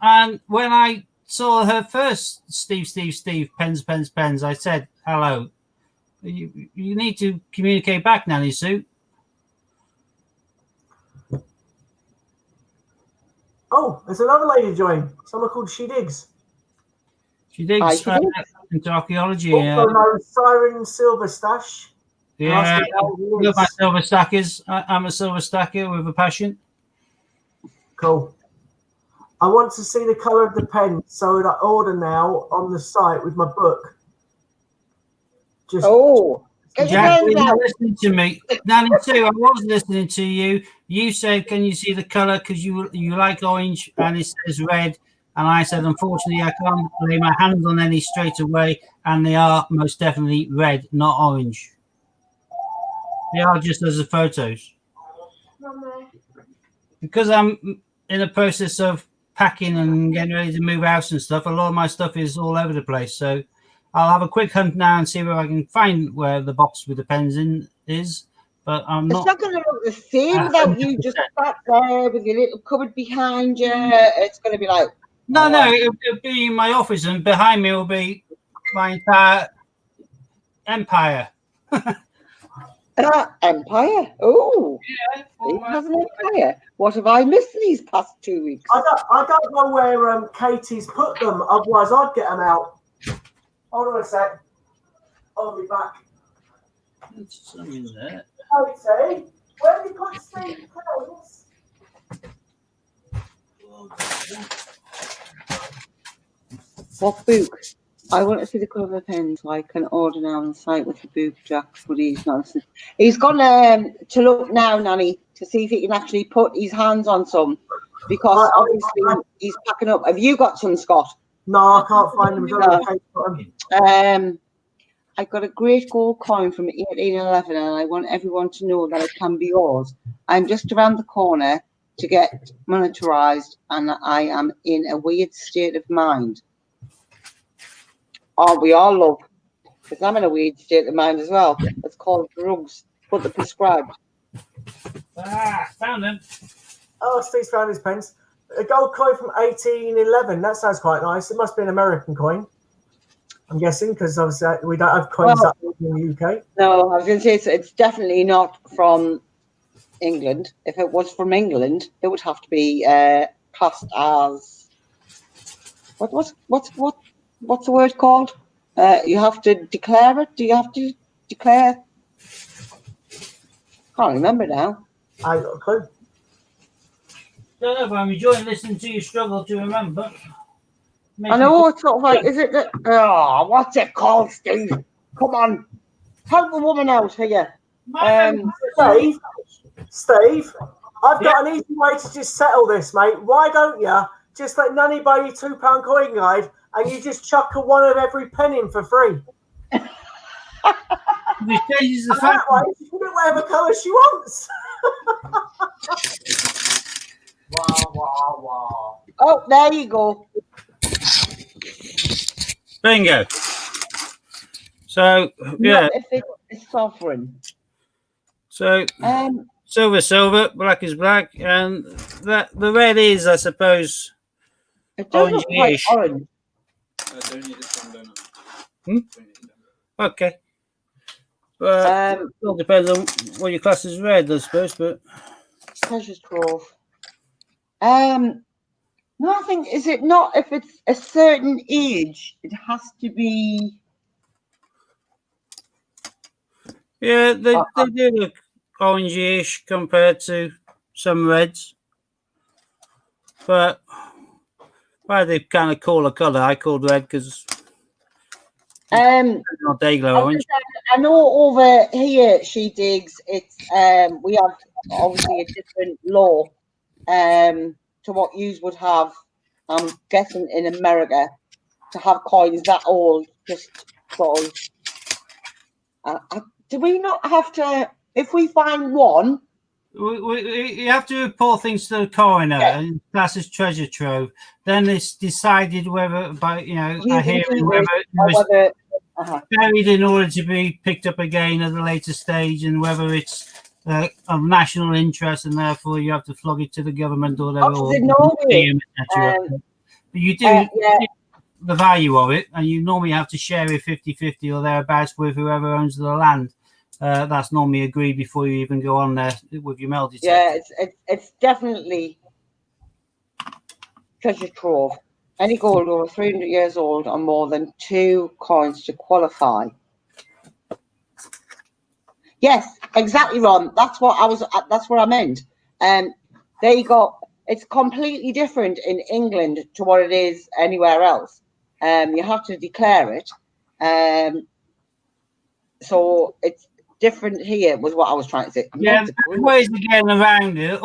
S2: And when I saw her first, Steve, pens, I said, hello. You need to communicate back, Nanny Sue.
S1: Oh, there's another lady joined. Someone called She Digs.
S2: She digs
S4: She digs.
S2: into archaeology.
S1: Also known Siren Silver Stash.
S2: Yeah,
S1: Asking how he
S2: look, my
S1: is.
S2: silver stackers. I'm a silver stacker with a passion.
S1: Cool. I want to see the colour of the pen, so that I order now on the site with my book. Just
S4: Get your
S2: Jack,
S4: pens
S2: you're
S4: out.
S2: not listening to me. Nanny Sue, I was listening to you. You said, can you see the colour because you like orange and it says red. And I said, unfortunately, I can't lay my hands on any straight away. And they are most definitely red, not orange. They are just as the photos. Because I'm in the process of packing and getting ready to move house and stuff, a lot of my stuff is all over the place. So I'll have a quick hunt now and see where I can find where the box with the pens in is. But I'm
S4: It's not going to look the same without you just sat there with your little cupboard behind you. It's going to be like.
S2: No, it'll be in my office, and behind me will be my entire empire.
S4: Empire. Oh,
S2: Yeah,
S4: he has an empire. What have I missed these past 2 weeks?
S1: I don't know where Katie's put them. Otherwise, I'd get them out. Hold on a sec. I'll be back.
S2: some in there.
S1: Katie, where have you put Steve's pens?
S4: What book? I want to see the colour of the pen so I can order now on the site with the book, Jack, but he's not. He's gone to look now, Nanny, to see if he can actually put his hands on some, because obviously he's packing up. Have you got some, Scott?
S1: No, I can't find them.
S4: I got a great gold coin from 1811 and I want everyone to know that it can be yours. I'm just around the corner to get monetarized and I am in a weird state of mind. Oh, we all love, because I'm in a weird state of mind as well. It's called drugs, but they're prescribed.
S2: Found them.
S1: Oh, Steve's found his pens. A gold coin from 1811. That sounds quite nice. It must be an American coin, I'm guessing, because obviously we don't have coins that old in the UK.
S4: No, I was going to say it's definitely not from England. If it was from England, it would have to be classed as what's the word called? You have to declare it. Do you have to declare? Can't remember now.
S1: I got a clue.
S2: Don't know if I'm enjoying listening to you struggle to remember.
S4: I know it's sort of like, is it that? Oh, what's it called, Steve? Come on, help a woman out here.
S1: Steve, I've got an easy way to just settle this, mate. Why don't you just let Nanny buy you £2 coin guide and you just chuck a one of every pen in for free?
S2: Which changes the
S1: And
S2: fact.
S1: that way, she can get whatever colour she wants. Wow.
S4: Oh, there you go.
S5: Bingo. So yeah.
S4: Not if it's sovereign.
S5: So silver, black is black, and that the red is, I suppose,
S4: It does look quite
S5: orange-ish.
S4: orange.
S5: Okay. But it all depends on what your class is red, I suppose. But
S4: Treasure trove. No, I think, is it not if it's a certain age, it has to be.
S5: yeah, they do look orangey-ish compared to some reds. But why they kind of call a colour, I called red because not day glow orange.
S4: I know over here she digs. It's we have obviously a different law to what yous would have. I'm guessing in America to have coins that old. Just sort of. Do we not have to? If we find one,
S2: You have to report things to the coroner, and that's his treasure trove. Then it's decided whether, by a hearing, whether it was buried in order to be picked up again at a later stage, and whether it's of national interest, and therefore you have to flog it to the government or whatever. But you do the value of it, and you normally have to share it 50-50 or thereabouts with whoever owns the land. That's normally agreed before you even go on there with your metal detector.
S4: Yeah, it's definitely treasure trove. Any gold over 300 years old or more than 2 coins to qualify. Yes, exactly, Ron. That's what I meant. There you go. It's completely different in England to what it is anywhere else. You have to declare it. So it's different here was what I was trying to say.
S2: Yeah, the ways of getting around it,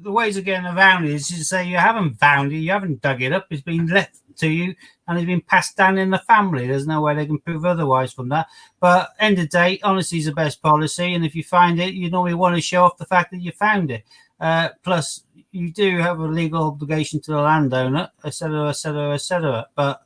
S2: the ways of getting around it is to say you haven't found it, you haven't dug it up, it's been left to you and it's been passed down in the family. There's no way they can prove otherwise from that. But end of the day, honesty is the best policy, and if you find it, you normally want to show off the fact that you found it. Plus, you do have a legal obligation to the landowner, etc., etc., etc. But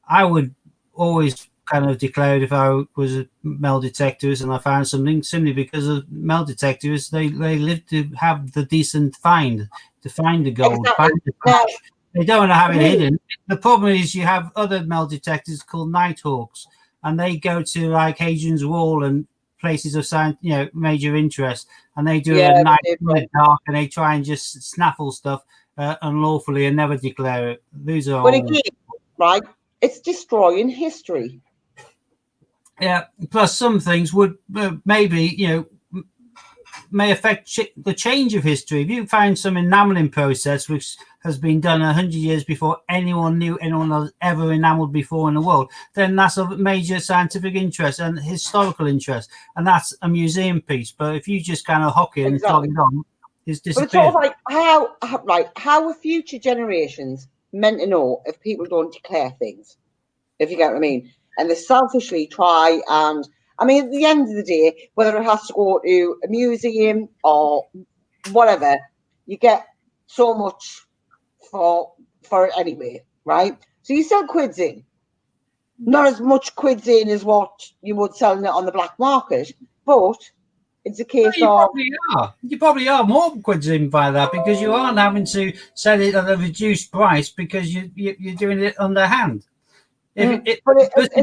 S2: I would always kind of declare it if I was a metal detectorist and I found something, simply because of metal detectors, they live to have the decent find, to find the gold, find the cash. They don't want to have it hidden. The problem is you have other metal detectors called Nighthawks, and they go to like Hadrian's Wall and places of major interest, and they do it at night in the dark, and they try and just snaffle stuff unlawfully and never declare it. These are
S4: but again, right? It's destroying history.
S2: Yeah. Plus, some things would maybe may affect the change of history. If you find some enameling process which has been done 100 years before anyone knew anyone has ever enameled before in the world, then that's of major scientific interest and historical interest, and that's a museum piece. But if you just kind of hock it and plug it on, it's disappeared.
S4: But it's sort of like how are future generations meant to know if people don't declare things? If you get what I mean. And they selfishly try and, I mean, at the end of the day, whether it has to go to a museum or whatever, you get so much for it anyway, right? So you sell quids in. Not as much quids in as what you would selling it on the black market, but it's a case of...
S2: You probably are more quids in by that, because you aren't having to sell it at a reduced price because you're doing it underhand. If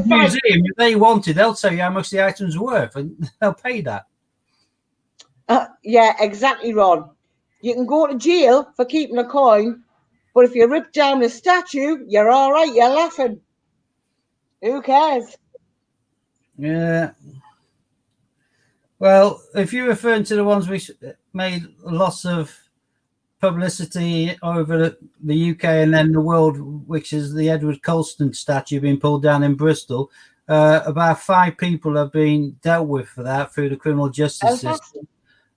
S2: museum, if they want it, they'll tell you how much the item's worth, and they'll pay that.
S4: Yeah, exactly, Ron. You can go to jail for keeping a coin, but if you rip down a statue, you're all right. You're laughing. Who cares?
S2: Yeah. Well, if you're referring to the ones which made lots of publicity over the UK and then the world which is the Edward Colston statue being pulled down in Bristol. About 5 people have been dealt with for that through the criminal justice system,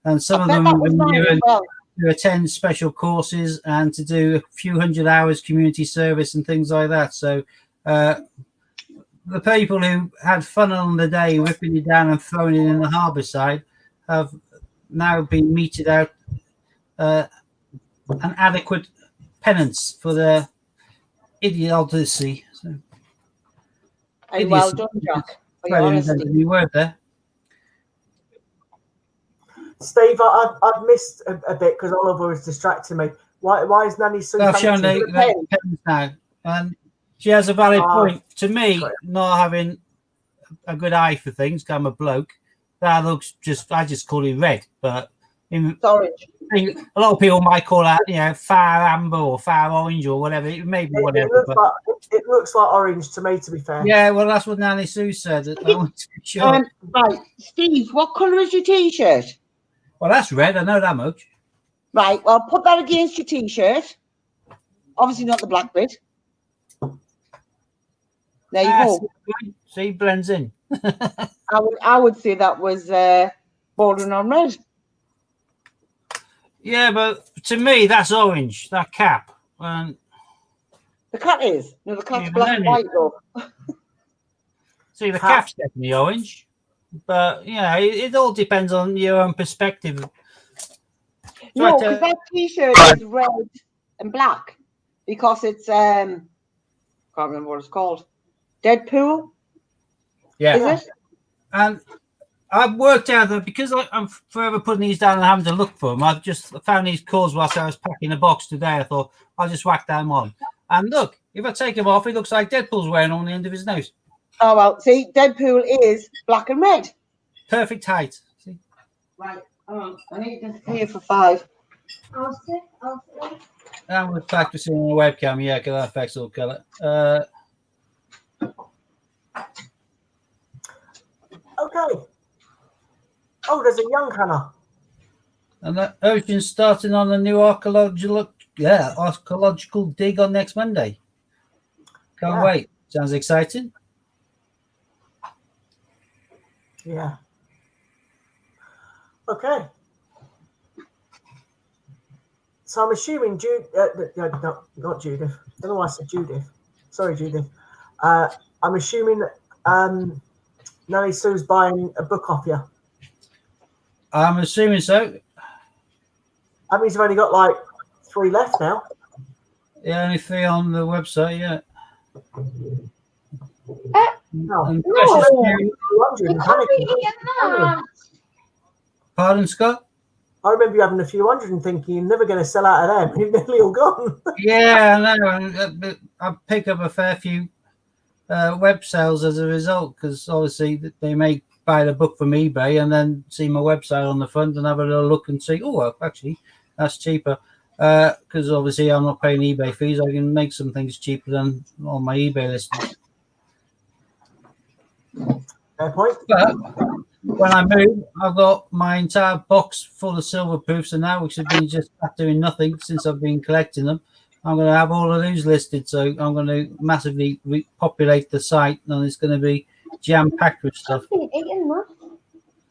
S2: and some of them have been given to attend special courses and to do a few hundred hours community service and things like that. So the people who had fun on the day ripping it down and throwing it in the harbour side have now been meted out an adequate penance for their idiocy. So,
S6: And well done, Jack. For your honesty.
S2: New word there.
S1: Steve, I've missed a bit because Oliver was distracting me. Why is Nanny Sue?
S2: I've shown the penance now, and she has a valid point. To me, not having a good eye for things, 'cause I'm a bloke, that looks I just call it red, but
S6: It's orange.
S2: a lot of people might call that, far amber or far orange or whatever. It may be whatever.
S1: It looks like orange to me, to be fair.
S2: Yeah, well, that's what Nanny Sue said. I want to be sure.
S6: Right, Steve, what colour is your T-shirt?
S2: Well, that's red. I know that much.
S6: Right, well, put that against your T-shirt. Obviously not the black bit. There you go.
S2: See, blends in.
S6: I would say that was bordering on red.
S2: Yeah, but to me, that's orange. That cap. And
S6: The cat is. No, the cat's
S2: Yeah,
S6: black and
S2: then
S6: white though.
S2: see, the cap's definitely orange. But it all depends on your own perspective.
S6: No,
S2: Right,
S6: because that T-shirt is red and black because it's can't remember what it's called. Deadpool,
S2: Yeah.
S6: is it?
S2: And I've worked out that because I'm forever putting these down and having to look for them, I've just found these cords whilst I was packing a box today. I thought I'll just whack them on. And look, if I take them off, it looks like Deadpool's wearing on the end of his nose.
S6: Oh well, see, Deadpool is black and red.
S2: Perfect height. See?
S6: Right. I need to pay for 5.
S3: I'll sit.
S2: And we're practicing on the webcam. Yeah, because that affects all colour.
S1: Okay. Oh, there's a young Hannah.
S2: And the Ocean's starting on a new archaeological dig on next Monday. Can't
S1: Yeah.
S2: wait. Sounds exciting.
S1: Yeah. Okay. So I'm assuming no, not Judith. I don't know why I said Judith. Sorry, Judith. I'm assuming Nanny Sue's buying a book off you.
S2: I'm assuming so.
S1: That means you've only got like 3 left now.
S2: Yeah, only 3 on the website, yeah.
S1: No.
S2: And
S3: No.
S2: precious few-
S3: You can't be eating that.
S2: Pardon, Scott?
S1: I remember you having a few hundred and thinking you're never going to sell out of them. You're nearly all gone.
S2: Yeah, I know. And I pick up a fair few web sales as a result because obviously they may buy the book from eBay and then see my website on the front and have a little look and see, oh, well, actually, that's cheaper. Because obviously I'm not paying eBay fees. I can make some things cheaper than on my eBay listings.
S1: Fair point.
S2: But when I move, I've got my entire box full of silver proofs, and now which have been just doing nothing since I've been collecting them. I'm going to have all of those listed, so I'm going to massively repopulate the site, and it's going to be jam-packed with stuff.
S3: I've been eating that.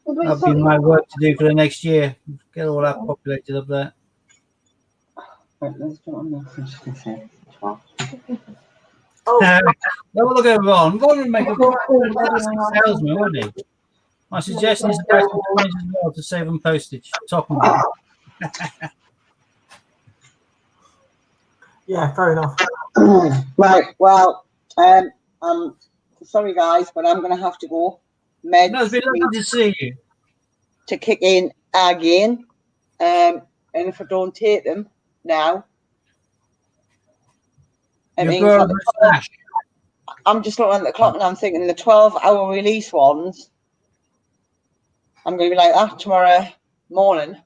S2: That'll be my work to do for the next year. Get all that populated up there.
S1: Oh,
S2: Have a look at Ron. Ron would make a fantastic salesman, wouldn't he? My suggestion is to buy some coins as well to save on postage. Top and bottom.
S1: yeah, fair enough.
S6: Right. Well, I'm sorry guys, but I'm going to have to go. Meds
S2: No, it's been lovely to see you.
S6: to kick in again, and if I don't take them now, it
S2: You're
S6: means
S2: growing
S6: that
S2: a moustache.
S6: I'm just looking at the clock and I'm thinking the 12-hour release ones. I'm going to be like that tomorrow morning.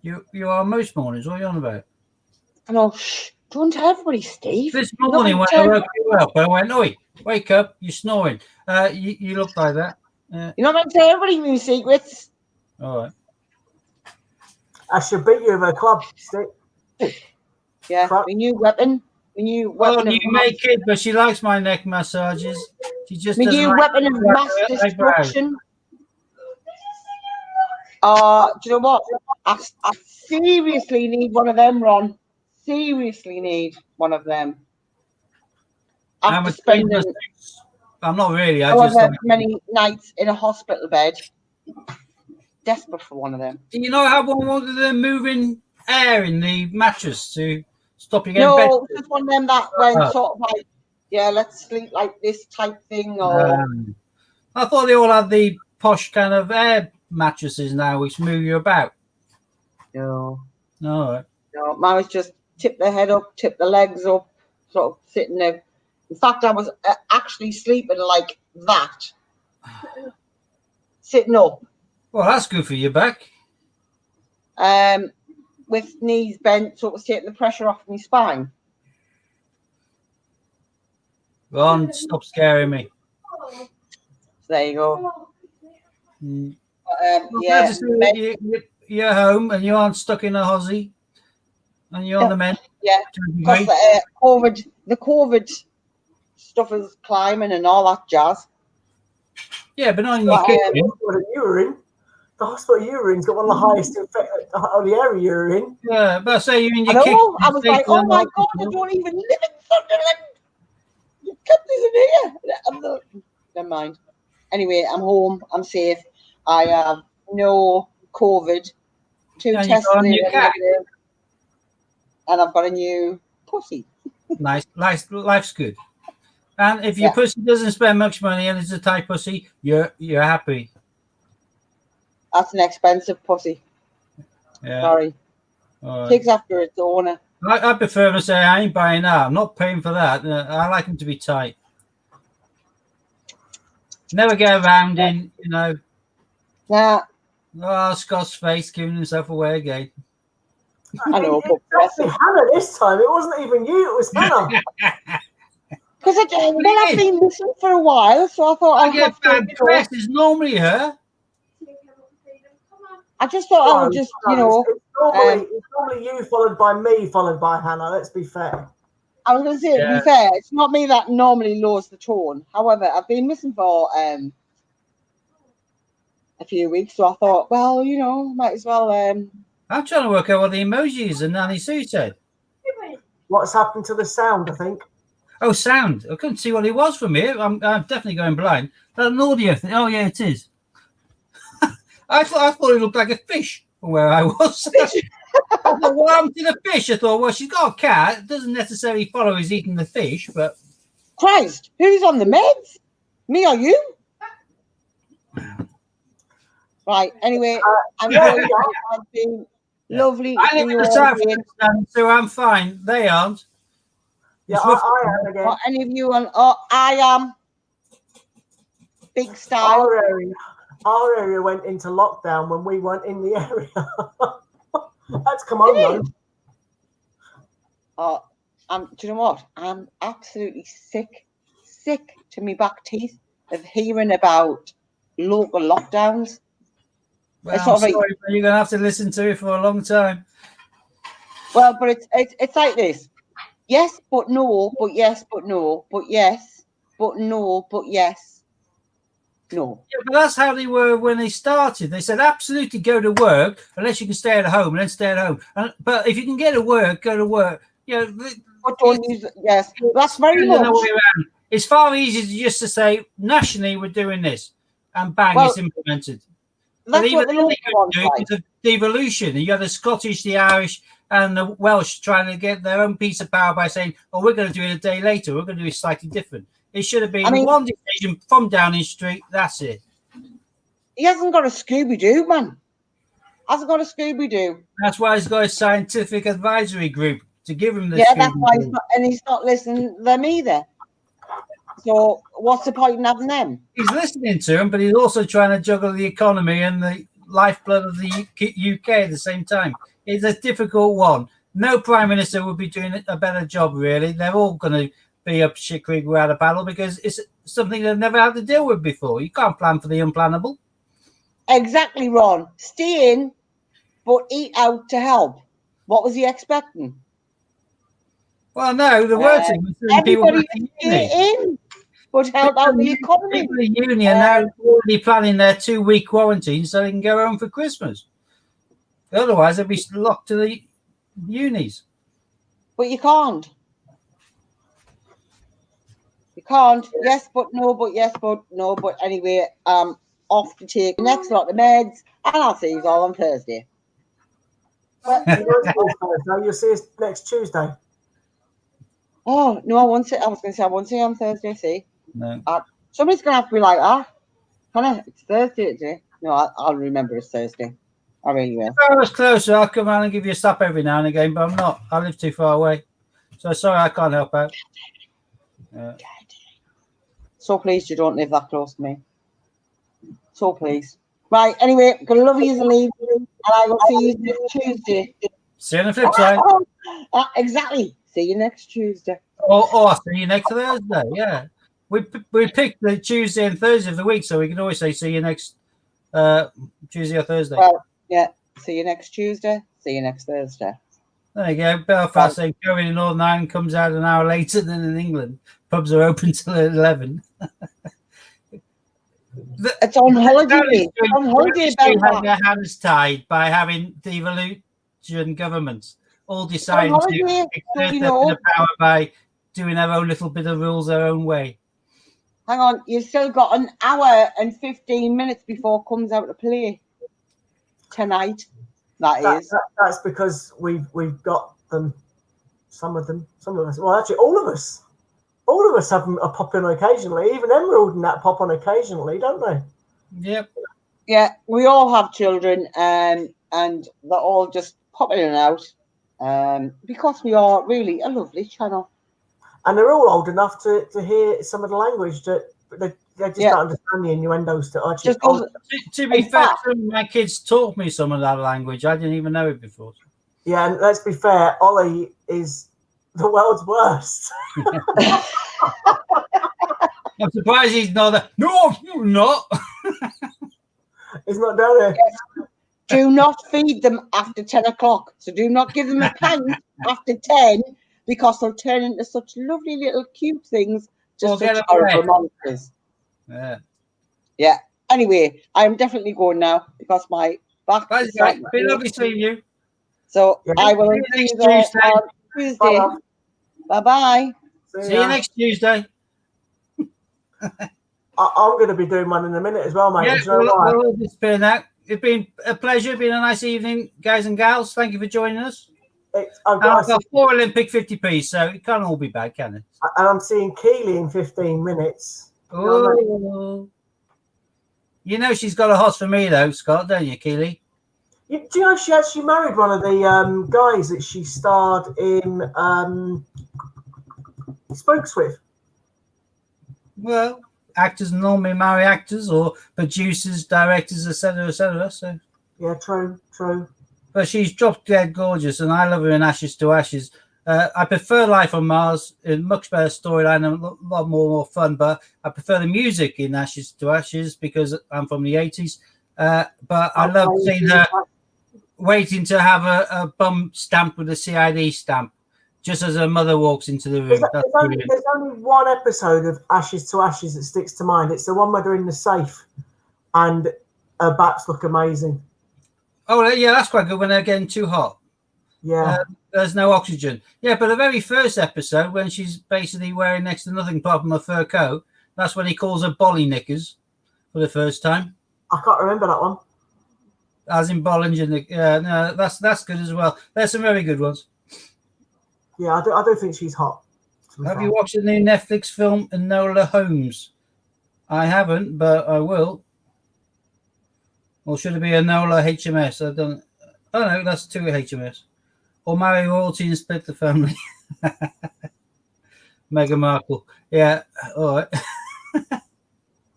S2: You are most mornings. What are you on about?
S6: And shh, don't tell everybody, Steve.
S2: This
S6: You're not
S2: morning when
S6: gonna
S2: I
S6: tell-
S2: woke you up, I went, "Oi, wake up! You're snoring." You look like that.
S6: You're not going to tell everybody new secrets.
S2: All right.
S1: I should beat you with a club stick.
S6: Yeah,
S1: Crap.
S6: my new weapon My new
S2: Well,
S6: weapon
S2: you
S6: of
S2: make it, but she likes my neck massages. She just
S6: my
S2: doesn't
S6: new
S2: like
S6: weapon of
S2: her
S6: mass
S2: eyebrows.
S6: destruction. Do you know what? I seriously need one of them, Ron. Seriously need one of them.
S2: I'm
S6: After
S2: a
S6: spending
S2: I'm not really. I just
S6: however
S2: like.
S6: many nights in a hospital bed, desperate for one of them.
S2: Do you know how one of them moving air in the mattress to stop you getting bed?
S6: No, just one of them that went
S2: Oh.
S6: sort of like, yeah, let's sleep like this type thing, or
S2: I thought they all had the posh kind of air mattresses now, which move you about.
S6: no,
S2: No,
S6: mine was just tip the head up, tip the legs up, sort of sitting there. In fact, I was actually sleeping like that, sitting up,
S2: well, that's good for your back.
S6: with knees bent, sort of taking the pressure off my spine.
S2: Ron, stop scaring me.
S6: So there you go.
S2: Mm.
S6: Yeah,
S2: Glad to see you're home and you aren't stuck in a hozzy and you're on the mend.
S6: yeah. Because the COVID stuff is climbing and all that jazz.
S2: Yeah, but not in your kitchen.
S1: The hospital you were in's got one of the highest of the area you're in.
S2: Yeah, but I say you're in
S6: I
S2: your kitchen.
S6: know. I was like, oh my god, I don't even live in Sunderland. You kept this in here. Never mind. Anyway, I'm home. I'm safe. I have no COVID. 2
S2: And
S6: tests
S2: you've got a new cat.
S6: negative, and I've got a new pussy.
S2: Nice, life's good. And if your pussy doesn't spend much money and it's a tight pussy, you're happy.
S6: That's an expensive pussy.
S2: Yeah.
S6: Sorry.
S2: Right.
S6: Takes after its owner.
S2: I prefer to say I ain't buying that. I'm not paying for that. I like them to be tight. Never get around in,
S6: Nah,
S2: Scott's face giving himself away again.
S6: I know.
S1: It was actually Hannah this time. It wasn't even you. It was Hannah.
S6: Because I've been listening for a while, so I thought
S2: I get bad press. It's normally her.
S6: I just thought I would just,
S1: It's normally you followed by me, followed by Hannah. Let's be fair.
S6: I was going to say, to be fair, it's not me that normally lowers the tone. However, I've been missing for a few weeks, so I thought, well, might as well.
S2: I'm trying to work out what the emojis and Nanny Sue said.
S1: What's happened to the sound, I think.
S2: Oh, sound. I couldn't see what it was from here. I'm definitely going blind. That's an audio thing. Oh, yeah, it is. I thought it looked like a fish from where I was. I thought, what happened to the fish? I thought, well, she's got a cat. It doesn't necessarily follow he's eating the fish, but...
S6: Christ, who's on the meds? Me or you? Right, anyway, I'm going I've been lovely.
S2: I live in the south, so I'm fine. They aren't.
S1: Yeah, I am again.
S6: Are any of you on? Oh, I am. Big style.
S1: Our area went into lockdown when we weren't in the area. That's come on, though.
S6: Do you know what? I'm absolutely sick to me back teeth of hearing about local lockdowns.
S2: Well, I'm sorry, but you're going to have to listen to it for a long time.
S6: Well, but it's like this. Yes, but no, but yes, but no, but yes, but no, but yes, no.
S2: Yeah, but that's how they were when they started. They said absolutely go to work unless you can stay at home, and then stay at home. But if you can get to work, go to work.
S6: But don't use it. Yes, that's very much.
S2: It's far easier just to say nationally we're doing this, and bang, it's implemented.
S6: That's what the local ones
S2: do is a devolution. You have the Scottish, the Irish, and the Welsh trying to get their own piece of power by saying, "Oh, we're going to do it a day later. We're going to do it slightly different." It should have been one decision from Downing Street. That's it.
S6: He hasn't got a Scooby-Doo, man. Hasn't got a Scooby-Doo.
S2: That's why he's got a scientific advisory group to give him the.
S6: Yeah, that's why he's not listening to them either. So what's the point in having them?
S2: He's listening to them, but he's also trying to juggle the economy and the lifeblood of the UK at the same time. It's a difficult one. No prime minister would be doing a better job, really. They're all going to be up shit creek without a paddle because it's something they've never had to deal with before. You can't plan for the unplannable.
S6: Exactly, Ron. Stay in, but eat out to help. What was he expecting?
S2: Well, no, the word thing was that people
S6: Everybody
S2: back in
S6: stay
S2: uni.
S6: in, but help out the economy.
S2: People in uni are now already planning their 2-week quarantine so they can go home for Christmas. Otherwise, they'll be locked to the unis.
S6: But you can't. You can't. Yes, but no, but yes, but no. But anyway, off to take the next lot of meds, and I'll see you all on Thursday.
S1: Well, you'll see us next Tuesday.
S6: Oh no, I won't say. I was going to say I won't see you on Thursday. See,
S2: No.
S6: somebody's going to have to be like, Hannah, it's Thursday today. No, I'll remember it's Thursday. I really will.
S2: If I was closer, I'll come around and give you a stop every now and again, but I'm not. I live too far away. So sorry, I can't help out.
S6: So pleased you don't live that close to me. So pleased. Right, anyway, gonna love you and leave, and I will see you next Tuesday.
S2: See you on the flip side.
S6: Exactly. See you next Tuesday.
S2: Or I'll see you next Thursday. Yeah. We picked the Tuesday and Thursday of the week, so we can always say see you next Tuesday or Thursday.
S6: Well, yeah. See you next Tuesday. See you next Thursday.
S2: There you go. Belfast saying COVID in Northern Ireland comes out an hour later than in England. Pubs are open till 11.
S6: It's on holiday. It's on holiday.
S2: Had their hands tied by having devolution governments all deciding to exert their power by doing their own little bit of rules their own way.
S6: Hang on, you've still got an hour and 15 minutes before it comes out to play tonight. That's
S1: because we've got them. Some of us. Well, actually, all of us have a pop in occasionally. Even Emerald and that pop on occasionally, don't they?
S2: Yep.
S6: Yeah, we all have children, and they're all just popping in and out, because we are really a lovely channel.
S1: And they're all old enough to hear some of the language that they just don't understand the innuendos to actually.
S2: To be fair, some of my kids taught me some of that language. I didn't even know it before.
S1: Yeah, and let's be fair, Ollie is the world's worst.
S2: I'm surprised he's not there. No, you're not.
S1: He's not down there.
S6: Do not feed them after 10 o'clock. So do not give them a pint after 10, because they'll turn into such lovely little cute things, just such horrible monsters. Yeah. Anyway, I'm definitely going now because my back is
S2: right. Be lovely seeing you.
S6: So I will see you there on Tuesday. Bye-bye.
S2: See you next Tuesday.
S1: I'm going to be doing one in a minute as well, mate.
S2: Yeah, we'll disappear now. It's been a pleasure. It's been a nice evening, guys and gals. Thank you for joining us. I've got 4 Olympic 50p, so it can't all be bad, can it?
S1: And I'm seeing Keely in 15 minutes.
S2: Oh. You know she's got a hot for me, though, Scott, don't you, Keely?
S1: Do you know she actually married one of the guys that she starred in Spokes with?
S2: Well, actors normally marry actors or producers, directors, etc., etc. So
S1: yeah, true.
S2: But she's drop dead gorgeous, and I love her in Ashes to Ashes. I prefer Life on Mars, a much better storyline and a lot more fun. But I prefer the music in Ashes to Ashes because I'm from the 80s. But I love seeing her waiting to have a bum stamped with a CID stamp, just as her mother walks into the room.
S1: There's only one episode of Ashes to Ashes that sticks to mind. It's the one where they're in the safe and her bats look amazing.
S2: Oh, yeah, that's quite good when they're getting too hot.
S1: Yeah.
S2: There's no oxygen. Yeah, but the very first episode, when she's basically wearing next to nothing apart from a fur coat, that's when he calls her Bolly Knickers for the first time.
S1: I can't remember that one.
S2: As in Bollinger. No, that's good as well. There's some very good ones.
S1: Yeah, I do think she's hot.
S2: Have you watched the new Netflix film Enola Holmes? I haven't, but I will. Or should it be Enola HMS? I don't. Oh no, that's 2 HMS. Or marry royalty and split the family. Meghan Markle. Yeah. All right.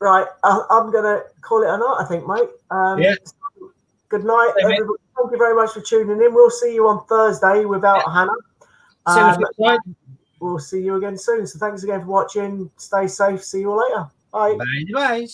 S1: Right. I'm gonna call it a night, I think, mate.
S2: Yeah.
S1: Good night, everybody. Thank you very much for tuning in. We'll see you on Thursday without Hannah. We'll see you again soon. So thanks again for watching. Stay safe. See you all later. Bye.
S2: Bye.